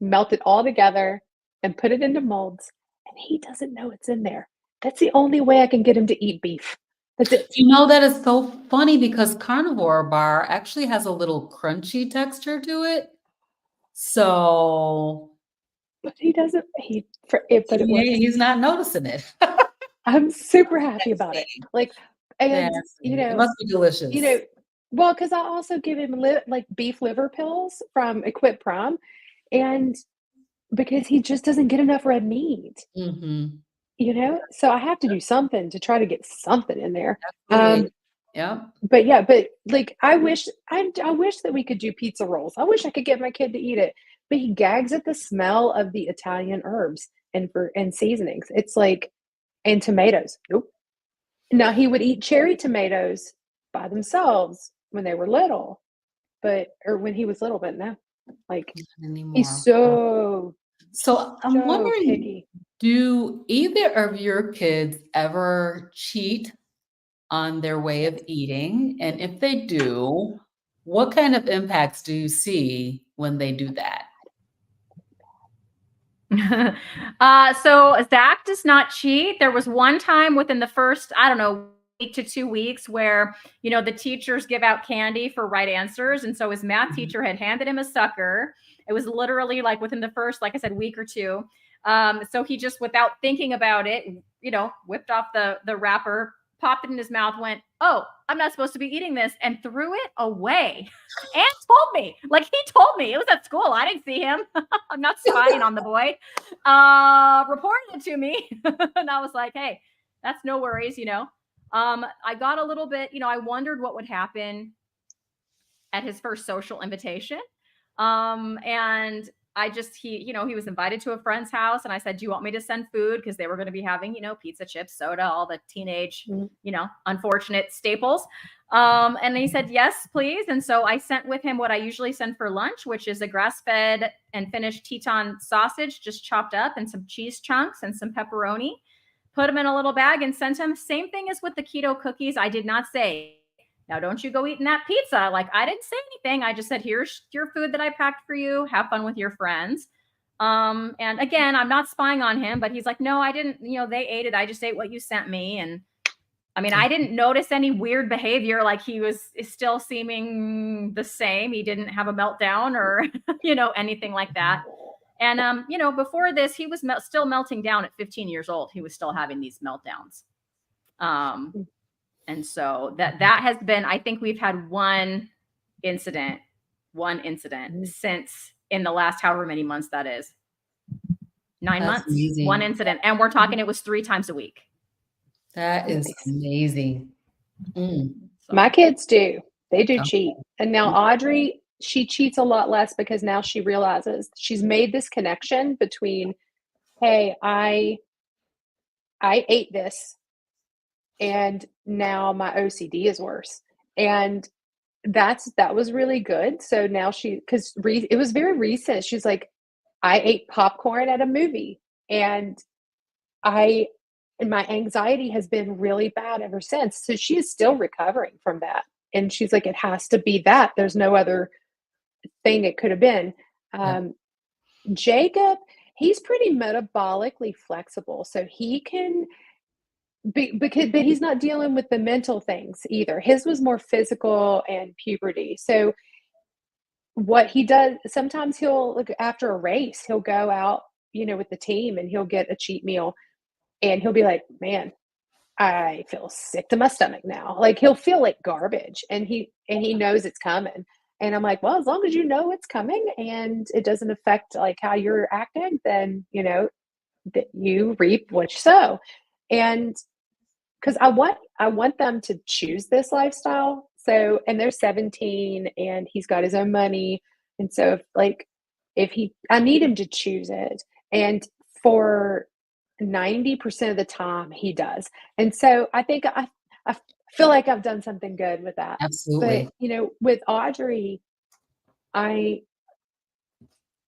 melt it all together and put it into molds, and he doesn't know it's in there. That's the only way I can get him to eat beef. That's it. You know, that is so funny because carnivore bar actually has a little crunchy texture to it. So But he doesn't. He for it, but it works. he's not noticing it. I'm super happy about it. Like, and That's it must be you delicious. know, well, because I also give him like beef liver pills from Equip Prime, and because he just doesn't get enough red meat, Mhm. so I have to do something to try to get something in there. Absolutely. Yep. But yeah, but like I wish that we could do pizza rolls. I wish I could get my kid to eat it, but he gags at the smell of the Italian herbs and seasonings. It's like and tomatoes. Nope. Now he would eat cherry tomatoes by themselves when they were little, or when he was little, but no. Like Not he's anymore. So I'm so wondering, picky. do either of your kids ever cheat on their way of eating? And if they do, what kind of impacts do you see when they do that? So Zach does not cheat. There was one time within the first, I don't know, week to 2 weeks where, the teachers give out candy for right answers. And so his math Mhm. teacher had handed him a sucker. It was literally like within the first, like I said, week or two. So he just, without thinking about it, whipped off the wrapper, popped it in his mouth, went, "Oh, I'm not supposed to be eating this," and threw it away. And told me, like he told me, it was at school. I didn't see him. I'm not spying on the boy. Reported it to me. And I was like, "Hey, that's no worries, I got a little bit, I wondered what would happen at his first social invitation. And I just, he was invited to a friend's house, and I said, "Do you want me to send food?" Because they were going to be having, pizza, chips, soda, all the teenage, Mhm. unfortunate staples. And he said, "Yes, please." And so I sent with him what I usually send for lunch, which is a grass-fed and finished Teton sausage, just chopped up, and some cheese chunks and some pepperoni. Put them in a little bag and sent him. Same thing as with the keto cookies. I did not say, "Now don't you go eating that pizza." Like, I didn't say anything. I just said, "Here's your food that I packed for you. Have fun with your friends." And again, I'm not spying on him, but he's like, "No, I didn't, they ate it. I just ate what you sent me." And I mean, I didn't notice any weird behavior. Like, he was still seeming the same. He didn't have a meltdown or, anything like that. And, before this, he was still melting down at 15 years old. He was still having these meltdowns. Um, and so that has been, I think we've had incident, one incident Mhm. since in the last however many months that is. 9 That's months, one amazing. incident. And we're talking, it was 3 times a week. That is Nice. amazing. Mm. So, My kids do. They do cheat. Okay. And now Audrey, she cheats a lot less because now she realizes she's made this connection between, hey, I ate this and now my OCD is worse. And that was really good. So now because it was very recent. She's like, I ate popcorn at a movie, and I and my anxiety has been really bad ever since. So she is still recovering from that. And she's like, it has to be that. There's no other thing it could have been. Yep. Um, Jacob, he's pretty metabolically flexible. So he can but he's not dealing with the mental things either. His was more physical and puberty. So what he does sometimes he'll look after a race, he'll go out, with the team, and he'll get a cheat meal, and he'll be like, "Man, I feel sick to my stomach now." Like, he'll feel like garbage, and he knows it's coming. And I'm like, "Well, as long as you know it's coming and it doesn't affect like how you're acting, then that you reap what you sow." And because I want them to choose this lifestyle. So, and they're 17, and he's got his own money. And so I need him to choose it. And for 90% of the time he does. And so I think I feel like I've done something good with that. But, Absolutely. with Audrey, I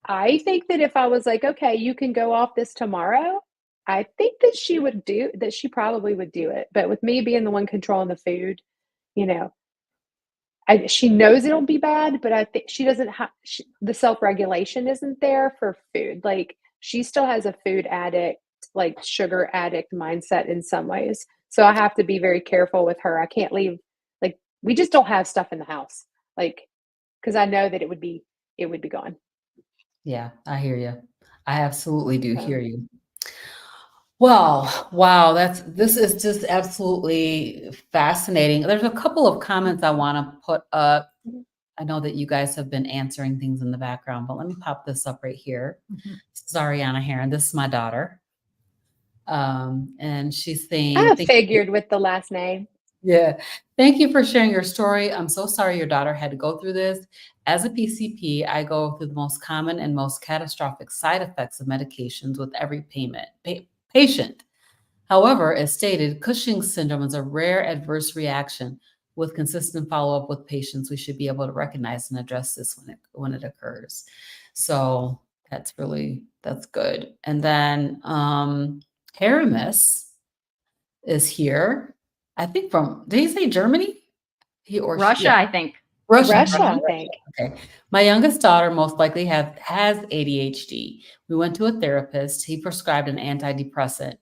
I think that if I was like, "Okay, you can go off this tomorrow," I think that she probably would do it. But with me being the one controlling the food, you know, she knows it'll be bad, but I think she doesn't have the self-regulation isn't there for food. Like, she still has a food addict like sugar addict mindset in some ways. So I have to be very careful with her. I can't leave, like, we just don't have stuff in the house. Like, because I know that it would be gone. Yeah, I hear you. I absolutely do So, hear you. Well, wow, this is just absolutely fascinating. There's a couple of comments I want to put up. mhm. I know that you guys have been answering things in the background, but let me pop this up right here. This is Ariana Heron. This is my daughter. And she's saying, I figured with the last name. yeah, thank you for sharing your story. I'm so sorry your daughter had to go through this. As a PCP, I go through the most common and most catastrophic side effects of medications with every patient. However, as stated, Cushing's syndrome is a rare adverse reaction. With consistent follow-up with patients, we should be able to recognize and address this when it occurs. So that's good. And then Haramis is here. I think did he say Germany? He or Russia, yeah, I think. Russia, I think. Okay. My youngest daughter most likely has ADHD. We went to a therapist. He prescribed an antidepressant.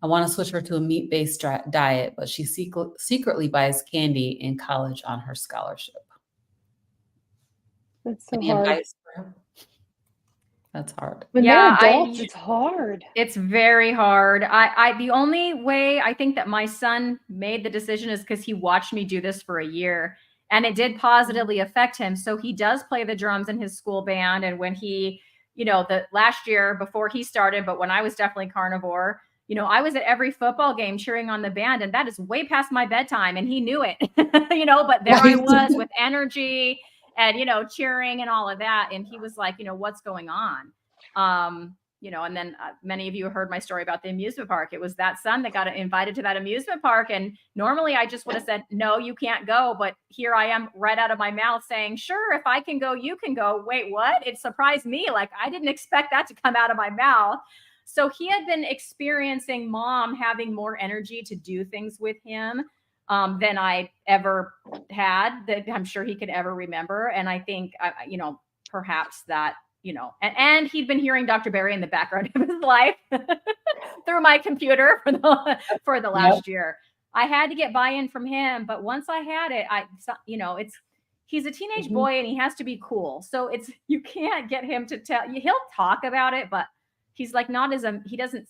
I want to switch her to a meat-based diet, but she secretly buys candy in college on her scholarship. That's so Any hard. advice for her? That's hard. When they're adults, it's hard. It's very hard. The only way I think that my son made the decision is because he watched me do this for a year, and it did positively affect him. So he does play the drums in his school band. And when he, the last year before he started, but when I was definitely carnivore, I was at every football game cheering on the band, and that is way past my bedtime. And he knew it, but there I was with energy and, cheering and all of that. And he was like, what's going on? And then many of you heard my story about the amusement park. It was that son that got invited to that amusement park. And normally I just would have said, no, you can't go. But here I am right out of my mouth saying, sure, if I can go, you can go. Wait, what? It surprised me. Like, I didn't expect that to come out of my mouth. So he had been experiencing mom having more energy to do things with him than I ever had, that I'm sure he could ever remember. And I think, perhaps that, and he'd been hearing Dr. Barry in the background of his life through my computer for the last year. I had to get buy-in from him, but once I had it, he's a teenage boy and he has to be cool. So you can't get him to tell you. He'll talk about it, but he's like he doesn't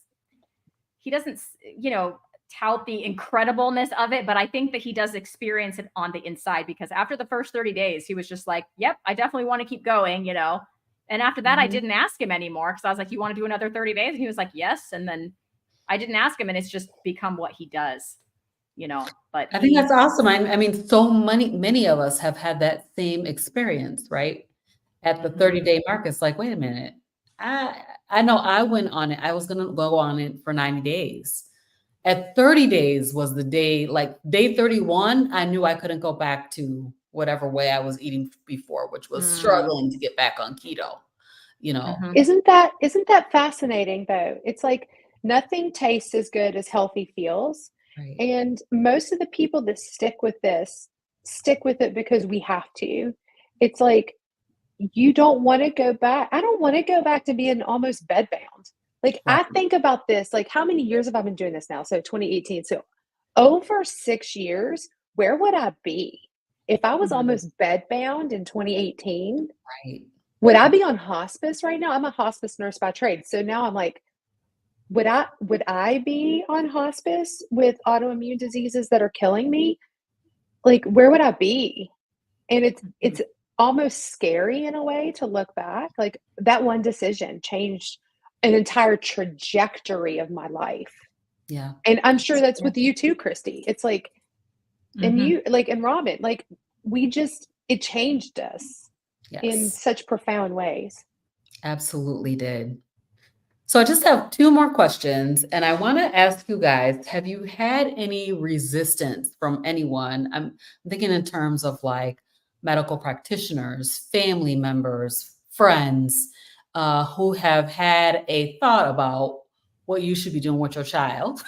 tout the incredibleness of it, but I think that he does experience it on the inside, because after the first 30 days, he was just like, yep, I definitely want to keep going, And after that, I didn't ask him anymore, because I was like, you want to do another 30 days? And he was like, yes. And then I didn't ask him, and it's just become what he does, but I think that's awesome. I mean, so many of us have had that same experience, right? At the 30-day mark, it's like, wait a minute. I know I went on it. I was going to go on it for 90 days. At 30 days was the day, like day 31, I knew I couldn't go back to whatever way I was eating before, which was struggling to get back on keto, Isn't that fascinating though? It's like nothing tastes as good as healthy feels. Right. And most of the people that stick with it because we have to. It's like, you don't want to go back. I don't want to go back to being almost bedbound. Like, right. I think about this, like, how many years have I been doing this now? So 2018. So over 6 years, where would I be if I was almost bedbound in 2018? Right. Would I be on hospice right now? I'm a hospice nurse by trade. So now I'm like, would I be on hospice with autoimmune diseases that are killing me? Like, where would I be? And it's almost scary in a way to look back. Like, that one decision changed an entire trajectory of my life. Yeah. And I'm sure that's with you too, Christy. It's like, and you, like, and Robin, like, it changed us in such profound ways. Absolutely did. So I just have 2 more questions, and I want to ask you guys, have you had any resistance from anyone? I'm thinking in terms of like medical practitioners, family members, friends, who have had a thought about what you should be doing with your child.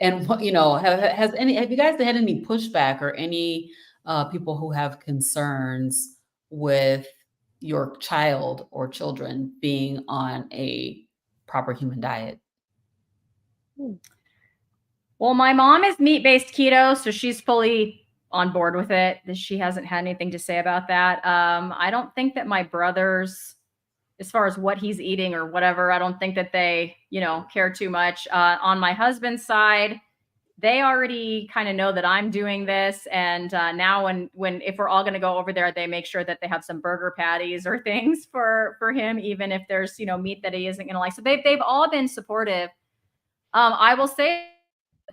And what, have you guys had any pushback or any people who have concerns with your child or children being on a proper human diet? Well, my mom is meat-based keto, so she's fully on board with it. She hasn't had anything to say about that. I don't think that my brothers, as far as what he's eating or whatever, I don't think that they, care too much. On my husband's side, they already kind of know that I'm doing this. And now if we're all going to go over there, they make sure that they have some burger patties or things for him, even if there's, meat that he isn't going to like. So they've all been supportive. I will say,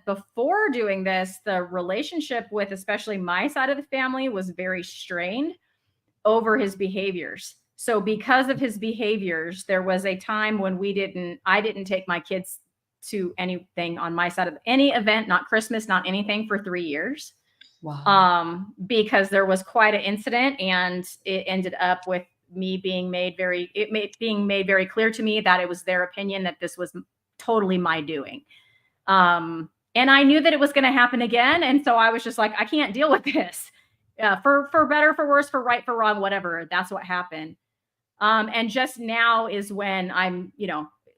before doing this, the relationship with especially my side of the family was very strained over his behaviors. So because of his behaviors, there was a time when I didn't take my kids to anything on my side of any event, not Christmas, not anything, for 3 years. Wow. Because there was quite an incident, and it ended up with me being made very clear to me that it was their opinion that this was totally my doing. And I knew that it was going to happen again. And so I was just like, I can't deal with this. For better, for worse, for right, for wrong, whatever. That's what happened. And just now is when I'm,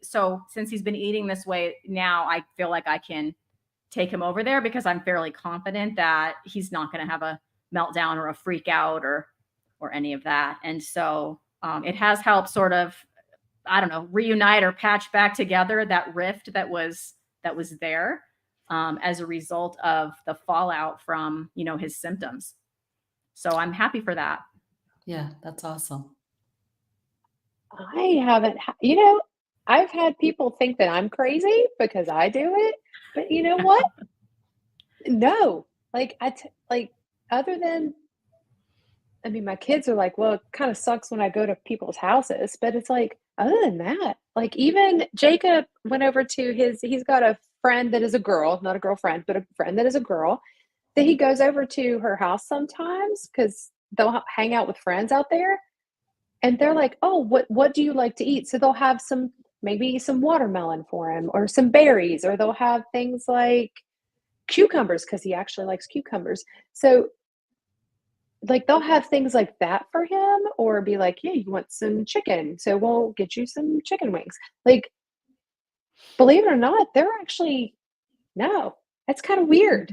so since he's been eating this way, now I feel like I can take him over there because I'm fairly confident that he's not going to have a meltdown or a freak out or any of that. And so it has helped sort of, I don't know, reunite or patch back together that rift that was there as a result of the fallout from, his symptoms. So I'm happy for that. Yeah, that's awesome. I haven't, I've had people think that I'm crazy because I do it, but you know what? No, other than, I mean, my kids are like, well, it kind of sucks when I go to people's houses, but it's like, other than that, like even Jacob went over to he's got a friend that is a girl, not a girlfriend, but a friend that is a girl, that he goes over to her house sometimes because they'll hang out with friends out there. And they're like, oh, what do you like to eat? So they'll have maybe some watermelon for him or some berries, or they'll have things like cucumbers because he actually likes cucumbers. So like they'll have things like that for him, or be like, yeah, you want some chicken, so we'll get you some chicken wings. Like, believe it or not, they're actually, no, that's kind of weird.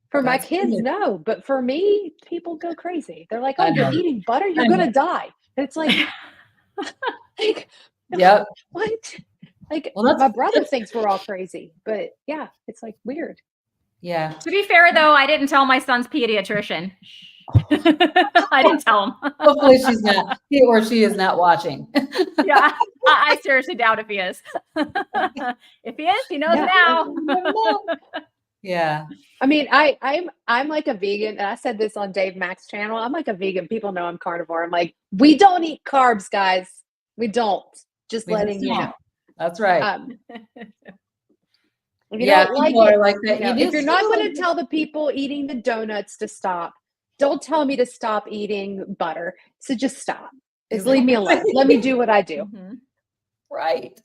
For my kids, no, but for me, people go crazy. They're like, oh, you're eating butter, you're gonna die. And it's like, yep. What? Like, well, my brother thinks we're all crazy, but yeah, it's like weird. Yeah. To be fair, though, I didn't tell my son's pediatrician. I didn't tell him. Hopefully he or she is not watching. Yeah, I seriously doubt if he is. If he is, he knows now. Yeah. I mean, I'm like a vegan, and I said this on Dave Mack's channel. I'm like a vegan. People know I'm carnivore. I'm like, we don't eat carbs, guys. We don't. Just letting you know. That's right. If you don't like it, like that. If you're not going to tell the people eating the donuts to stop, don't tell me to stop eating butter. So just stop. Just leave me alone. Let me do what I do. Mm-hmm. Right.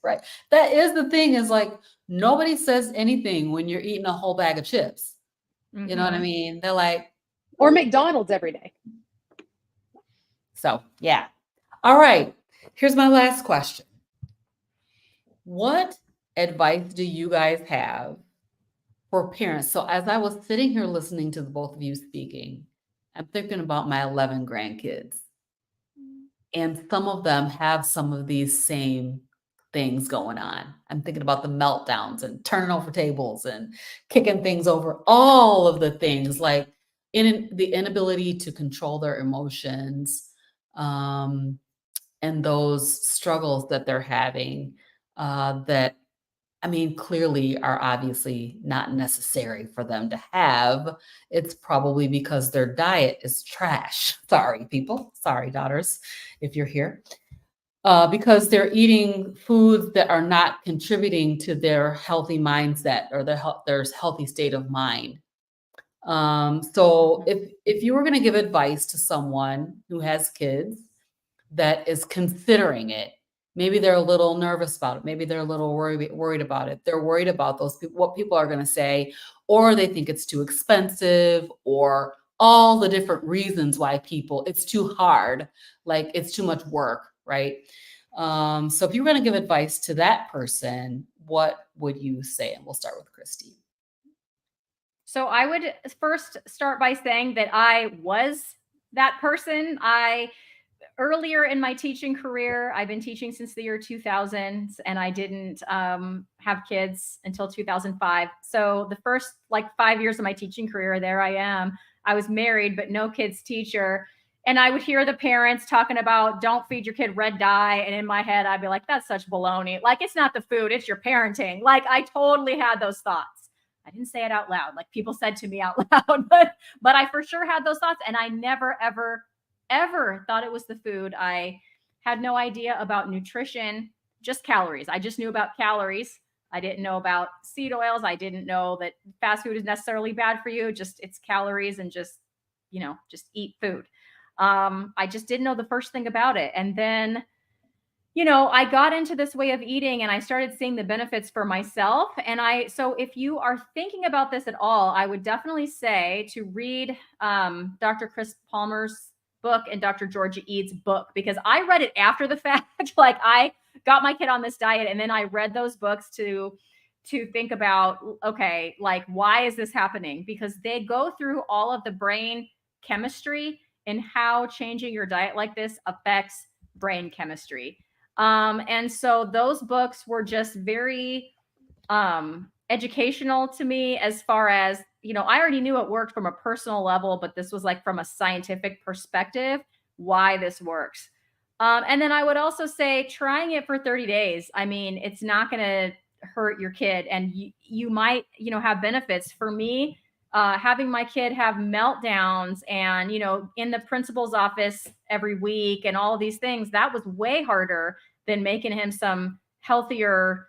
That is the thing, is like, nobody says anything when you're eating a whole bag of chips. Mm-hmm. You know what I mean? They're like, or McDonald's every day. So, yeah. All right. Here's my last question. What advice do you guys have for parents? So as I was sitting here listening to the both of you speaking, I'm thinking about my 11 grandkids. And some of them have some of these same things going on. I'm thinking about the meltdowns and turning over tables and kicking things over, all of the things, like the inability to control their emotions, and those struggles that they're having, that, I mean, clearly are obviously not necessary for them to have. It's probably because their diet is trash. Sorry, people. Sorry, daughters, if you're here. Because they're eating foods that are not contributing to their healthy mindset or their healthy state of mind. So if you were going to give advice to someone who has kids that is considering it, maybe they're a little nervous about it. Maybe they're a little worried about it. They're worried about those people, what people are going to say, or they think it's too expensive, or all the different reasons why it's too hard, like it's too much work, right? So if you were going to give advice to that person, what would you say? And we'll start with Christy. So I would first start by saying that I was that person. Earlier in my teaching career, I've been teaching since the year 2000, and I didn't have kids until 2005. So the first 5 years of my teaching career, there I am. I was married, but no kids teacher. And I would hear the parents talking about don't feed your kid red dye. And in my head, I'd be like, that's such baloney. It's not the food, it's your parenting. I totally had those thoughts. I didn't say it out loud. People said to me out loud, but I for sure had those thoughts. And I never, ever thought it was the food. I had no idea about nutrition, just calories. I just knew about calories. I didn't know about seed oils. I didn't know that fast food is necessarily bad for you. Just it's calories and just eat food. I just didn't know the first thing about it. And then, I got into this way of eating and I started seeing the benefits for myself. So if you are thinking about this at all, I would definitely say to read Dr. Chris Palmer's book and Dr. Georgia Ead's book, because I read it after the fact. I got my kid on this diet and then I read those books to think about, okay, why is this happening? Because they go through all of the brain chemistry and how changing your diet like this affects brain chemistry. And so those books were just very educational to me as far as, I already knew it worked from a personal level, but this was from a scientific perspective, why this works. And then I would also say trying it for 30 days. I mean, it's not going to hurt your kid and you might, have benefits. For me, having my kid have meltdowns and, in the principal's office every week and all these things, that was way harder than making him some healthier,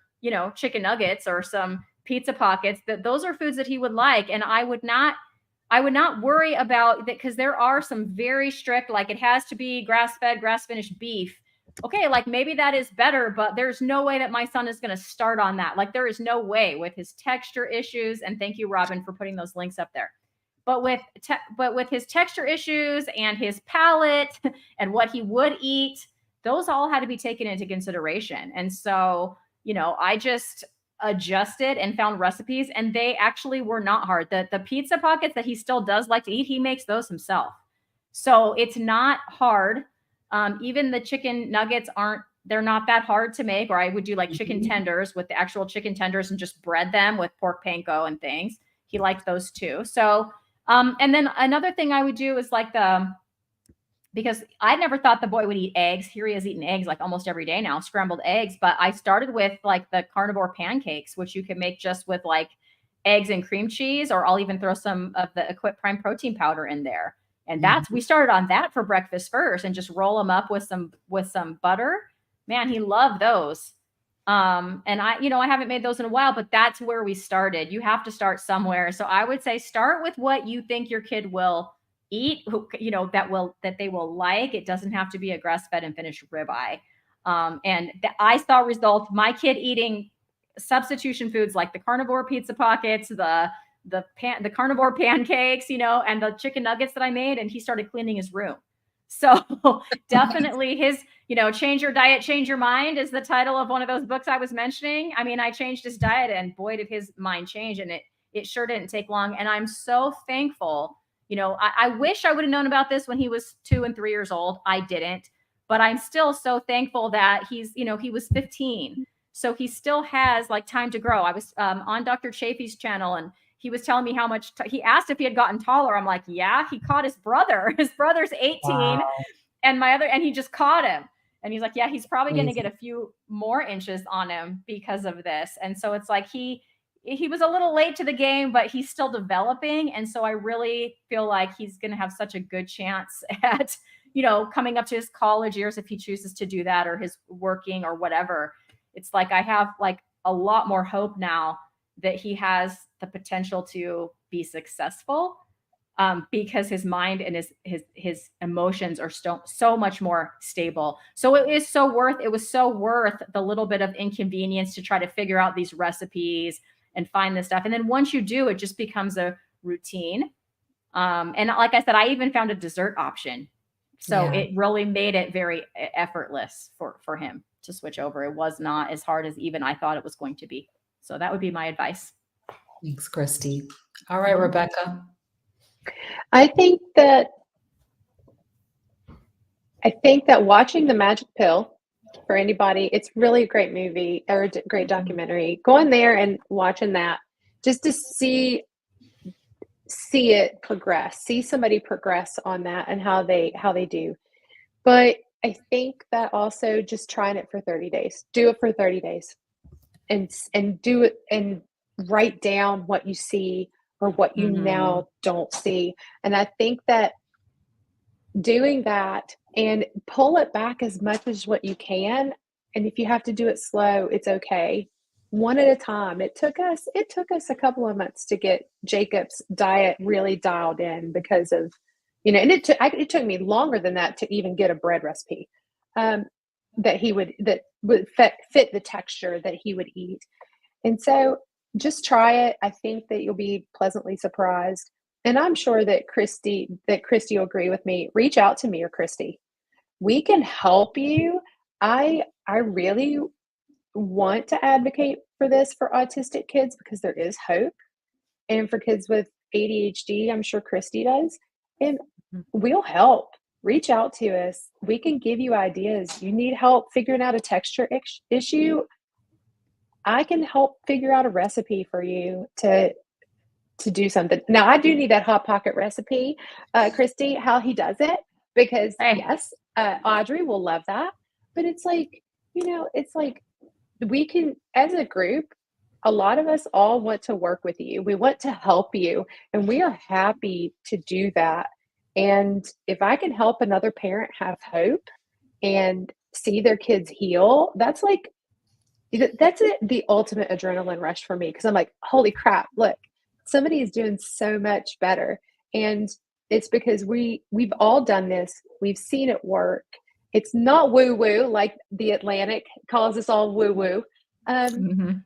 chicken nuggets or some pizza pockets. Those are foods that he would like. And I would not worry about that, because there are some very strict, it has to be grass-fed, grass-finished beef. Okay, maybe that is better, but there's no way that my son is going to start on that. There is no way with his texture issues. And thank you, Robin, for putting those links up there. But with his texture issues and his palate and what he would eat, those all had to be taken into consideration. And so, I just adjusted and found recipes, and they actually were not hard. The pizza pockets that he still does like to eat, he makes those himself. So it's not hard. Even the chicken nuggets they're not that hard to make. Or I would do chicken tenders with the actual chicken tenders and just bread them with pork panko and things. He liked those too. So, and then another thing I would do is because I never thought the boy would eat eggs. Here he is eating eggs almost every day now, scrambled eggs. But I started with the carnivore pancakes, which you can make just with eggs and cream cheese, or I'll even throw some of the Equip Prime protein powder in there. And we started on that for breakfast first and just roll them up with some butter. Man, he loved those. And I haven't made those in a while, but that's where we started. You have to start somewhere. So I would say start with what you think your kid will eat, that they will like. It doesn't have to be a grass-fed and finished ribeye. And I saw results. My kid eating substitution foods like the carnivore pizza pockets, the carnivore pancakes, and the chicken nuggets that I made, and he started cleaning his room. So definitely his, Change Your Diet, Change Your Mind is the title of one of those books I was mentioning. I mean, I changed his diet and boy, did his mind change, and it sure didn't take long. And I'm so thankful. I wish I would have known about this when he was 2 and 3 years old. I didn't, but I'm still so thankful that he was 15. So he still has time to grow. I was on Dr. Chafee's channel, and he was telling me how much he asked if he had gotten taller. I'm like, yeah, he caught his brother. His brother's 18 Wow. and he just caught him. And he's like, yeah, he's probably going to get a few more inches on him because of this. And so it's he was a little late to the game, but he's still developing. And so I really feel like he's going to have such a good chance at, coming up to his college years if he chooses to do that, or his working or whatever. It's I have a lot more hope now that he has the potential to be successful, because his mind and his emotions are so much more stable. So it was so worth the little bit of inconvenience to try to figure out these recipes and find this stuff. And then once you do, it just becomes a routine. And like I said, I even found a dessert option. So Yeah. it really made it very effortless for him to switch over. It was not as hard as even I thought it was going to be. So that would be my advice. Thanks, Christy. All right, Mhm. Rebecca. I think that watching The Magic Pill, for anybody, it's really a great movie or a great documentary. Going there and watching that just to see it progress, see somebody progress on that and how they do. But I think that also just trying it for 30 days. Do it for 30 days and do it and write down what you see or what you now don't see. And I think that doing that and pull it back as much as what you can. And if you have to do it slow, it's okay. One at a time. It took us a couple of months to get Jacob's diet really dialed in because of, and it took me longer than that to even get a bread recipe that would fit the texture that he would eat. And so just try it. I think that you'll be pleasantly surprised. And I'm sure that Christy will agree with me. Reach out to me or Christy. We can help you. I really want to advocate for this for autistic kids because there is hope. And for kids with ADHD, I'm sure Christy does. And we'll help. Reach out to us. We can give you ideas. You need help figuring out a texture issue. I can help figure out a recipe for you to do something. Now, I do need that Hot Pocket recipe, Christy, how he does it, because yes, Audrey will love that. But it's like, it's like we can, as a group, a lot of us all want to work with you. We want to help you, and we are happy to do that. And if I can help another parent have hope and see their kids heal, that's the ultimate adrenaline rush for me, because I'm like, holy crap, look, somebody is doing so much better. And it's because we've all done this. We've seen it work. It's not woo-woo like the Atlantic calls us all woo-woo. I'm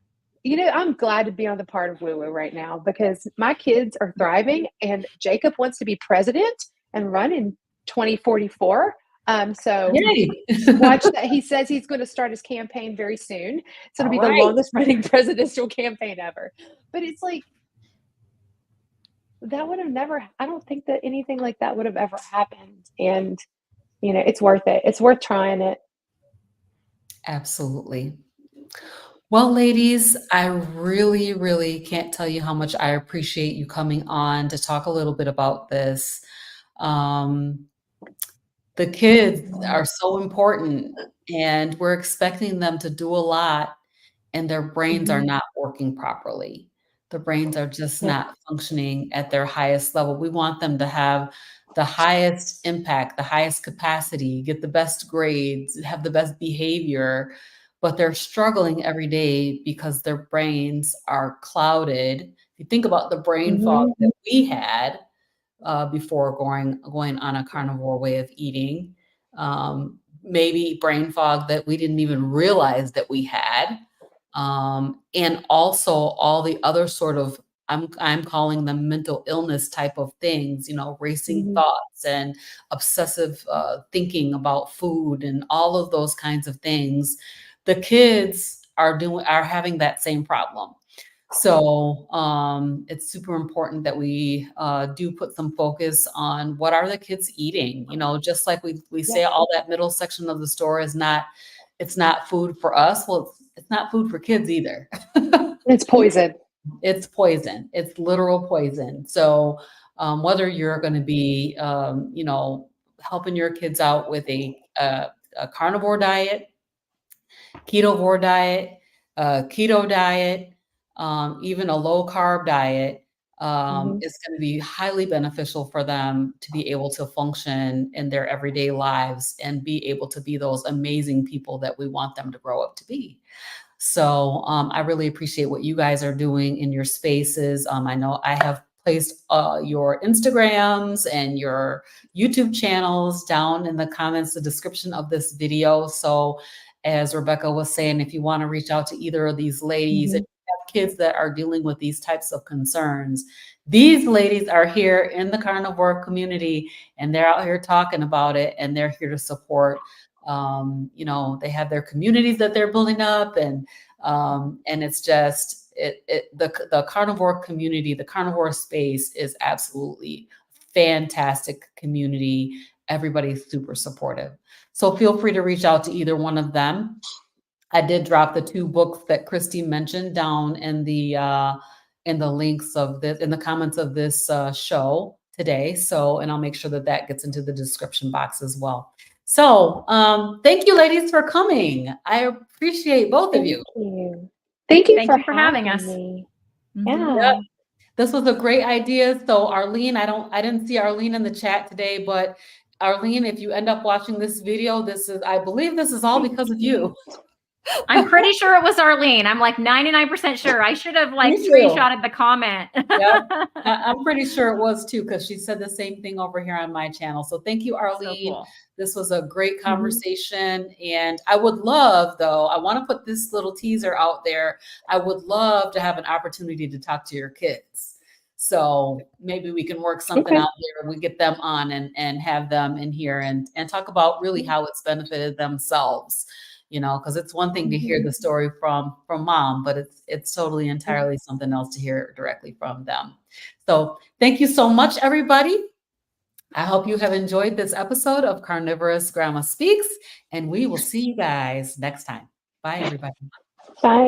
glad to be on the part of woo-woo right now because my kids are thriving and Jacob wants to be president and run in 2044. So watch that. He says he's going to start his campaign very soon. So it'll be the longest running presidential campaign ever. But it's like, that would have never, I don't think that anything like that would have ever happened. And, it's worth it. It's worth trying it. Absolutely. Well, ladies, I really, really can't tell you how much I appreciate you coming on to talk a little bit about this. The kids are so important, and we're expecting them to do a lot, and their brains are not working properly. The brains are just not functioning at their highest level. We want them to have the highest impact, the highest capacity, get the best grades, have the best behavior, but they're struggling every day because their brains are clouded. If you think about the brain fog that we had before going on a carnivore way of eating, maybe brain fog that we didn't even realize that we had. And also all the other sort of, I'm calling them mental illness type of things, racing thoughts and obsessive thinking about food and all of those kinds of things. The kids are having that same problem. So it's super important that we do put some focus on what are the kids eating, just like we say all that middle section of the store it's not food for us. Well, it's not food for kids either. It's poison. It's poison. It's literal poison. So whether you're going to be, helping your kids out with a carnivore diet, ketovore diet, keto diet, even a low carb diet, is going to be highly beneficial for them to be able to function in their everyday lives and be able to be those amazing people that we want them to grow up to be. So I really appreciate what you guys are doing in your spaces. I know I have placed your Instagrams and your YouTube channels down in the comments, the description of this video. So as Rebecca was saying, if you want to reach out to either of these ladies, if have kids that are dealing with these types of concerns, these ladies are here in the carnivore community and they're out here talking about it and they're here to support. They have their communities that they're building up, and it's just the carnivore community, the carnivore space is absolutely fantastic community. Everybody's super supportive. So feel free to reach out to either one of them. I did drop the 2 books that Christy mentioned down in the links of this, in the comments of this show today. So, and I'll make sure that that gets into the description box as well. So, thank you, ladies, for coming. I appreciate both of you. Thank you for having us. Me. Mm-hmm. Yeah. Yep. This was a great idea. So Arlene, I didn't see Arlene in the chat today, but Arlene, if you end up watching this video, I believe this is all because of you. I'm pretty sure it was Arlene. I'm like 99% sure. I should have screenshotted the comment. Yeah, I'm pretty sure it was too, because she said the same thing over here on my channel. So thank you, Arlene. So cool. This was a great conversation. And I would love, though, I want to put this little teaser out there. I would love to have an opportunity to talk to your kids. So maybe we can work something out there. We get them on and have them in here and talk about really how it's benefited themselves. Because it's one thing to hear the story from mom, but it's totally entirely something else to hear directly from them. So thank you so much, everybody. I hope you have enjoyed this episode of Carnivorous Grandma Speaks, and we will see you guys next time. Bye, everybody. Bye.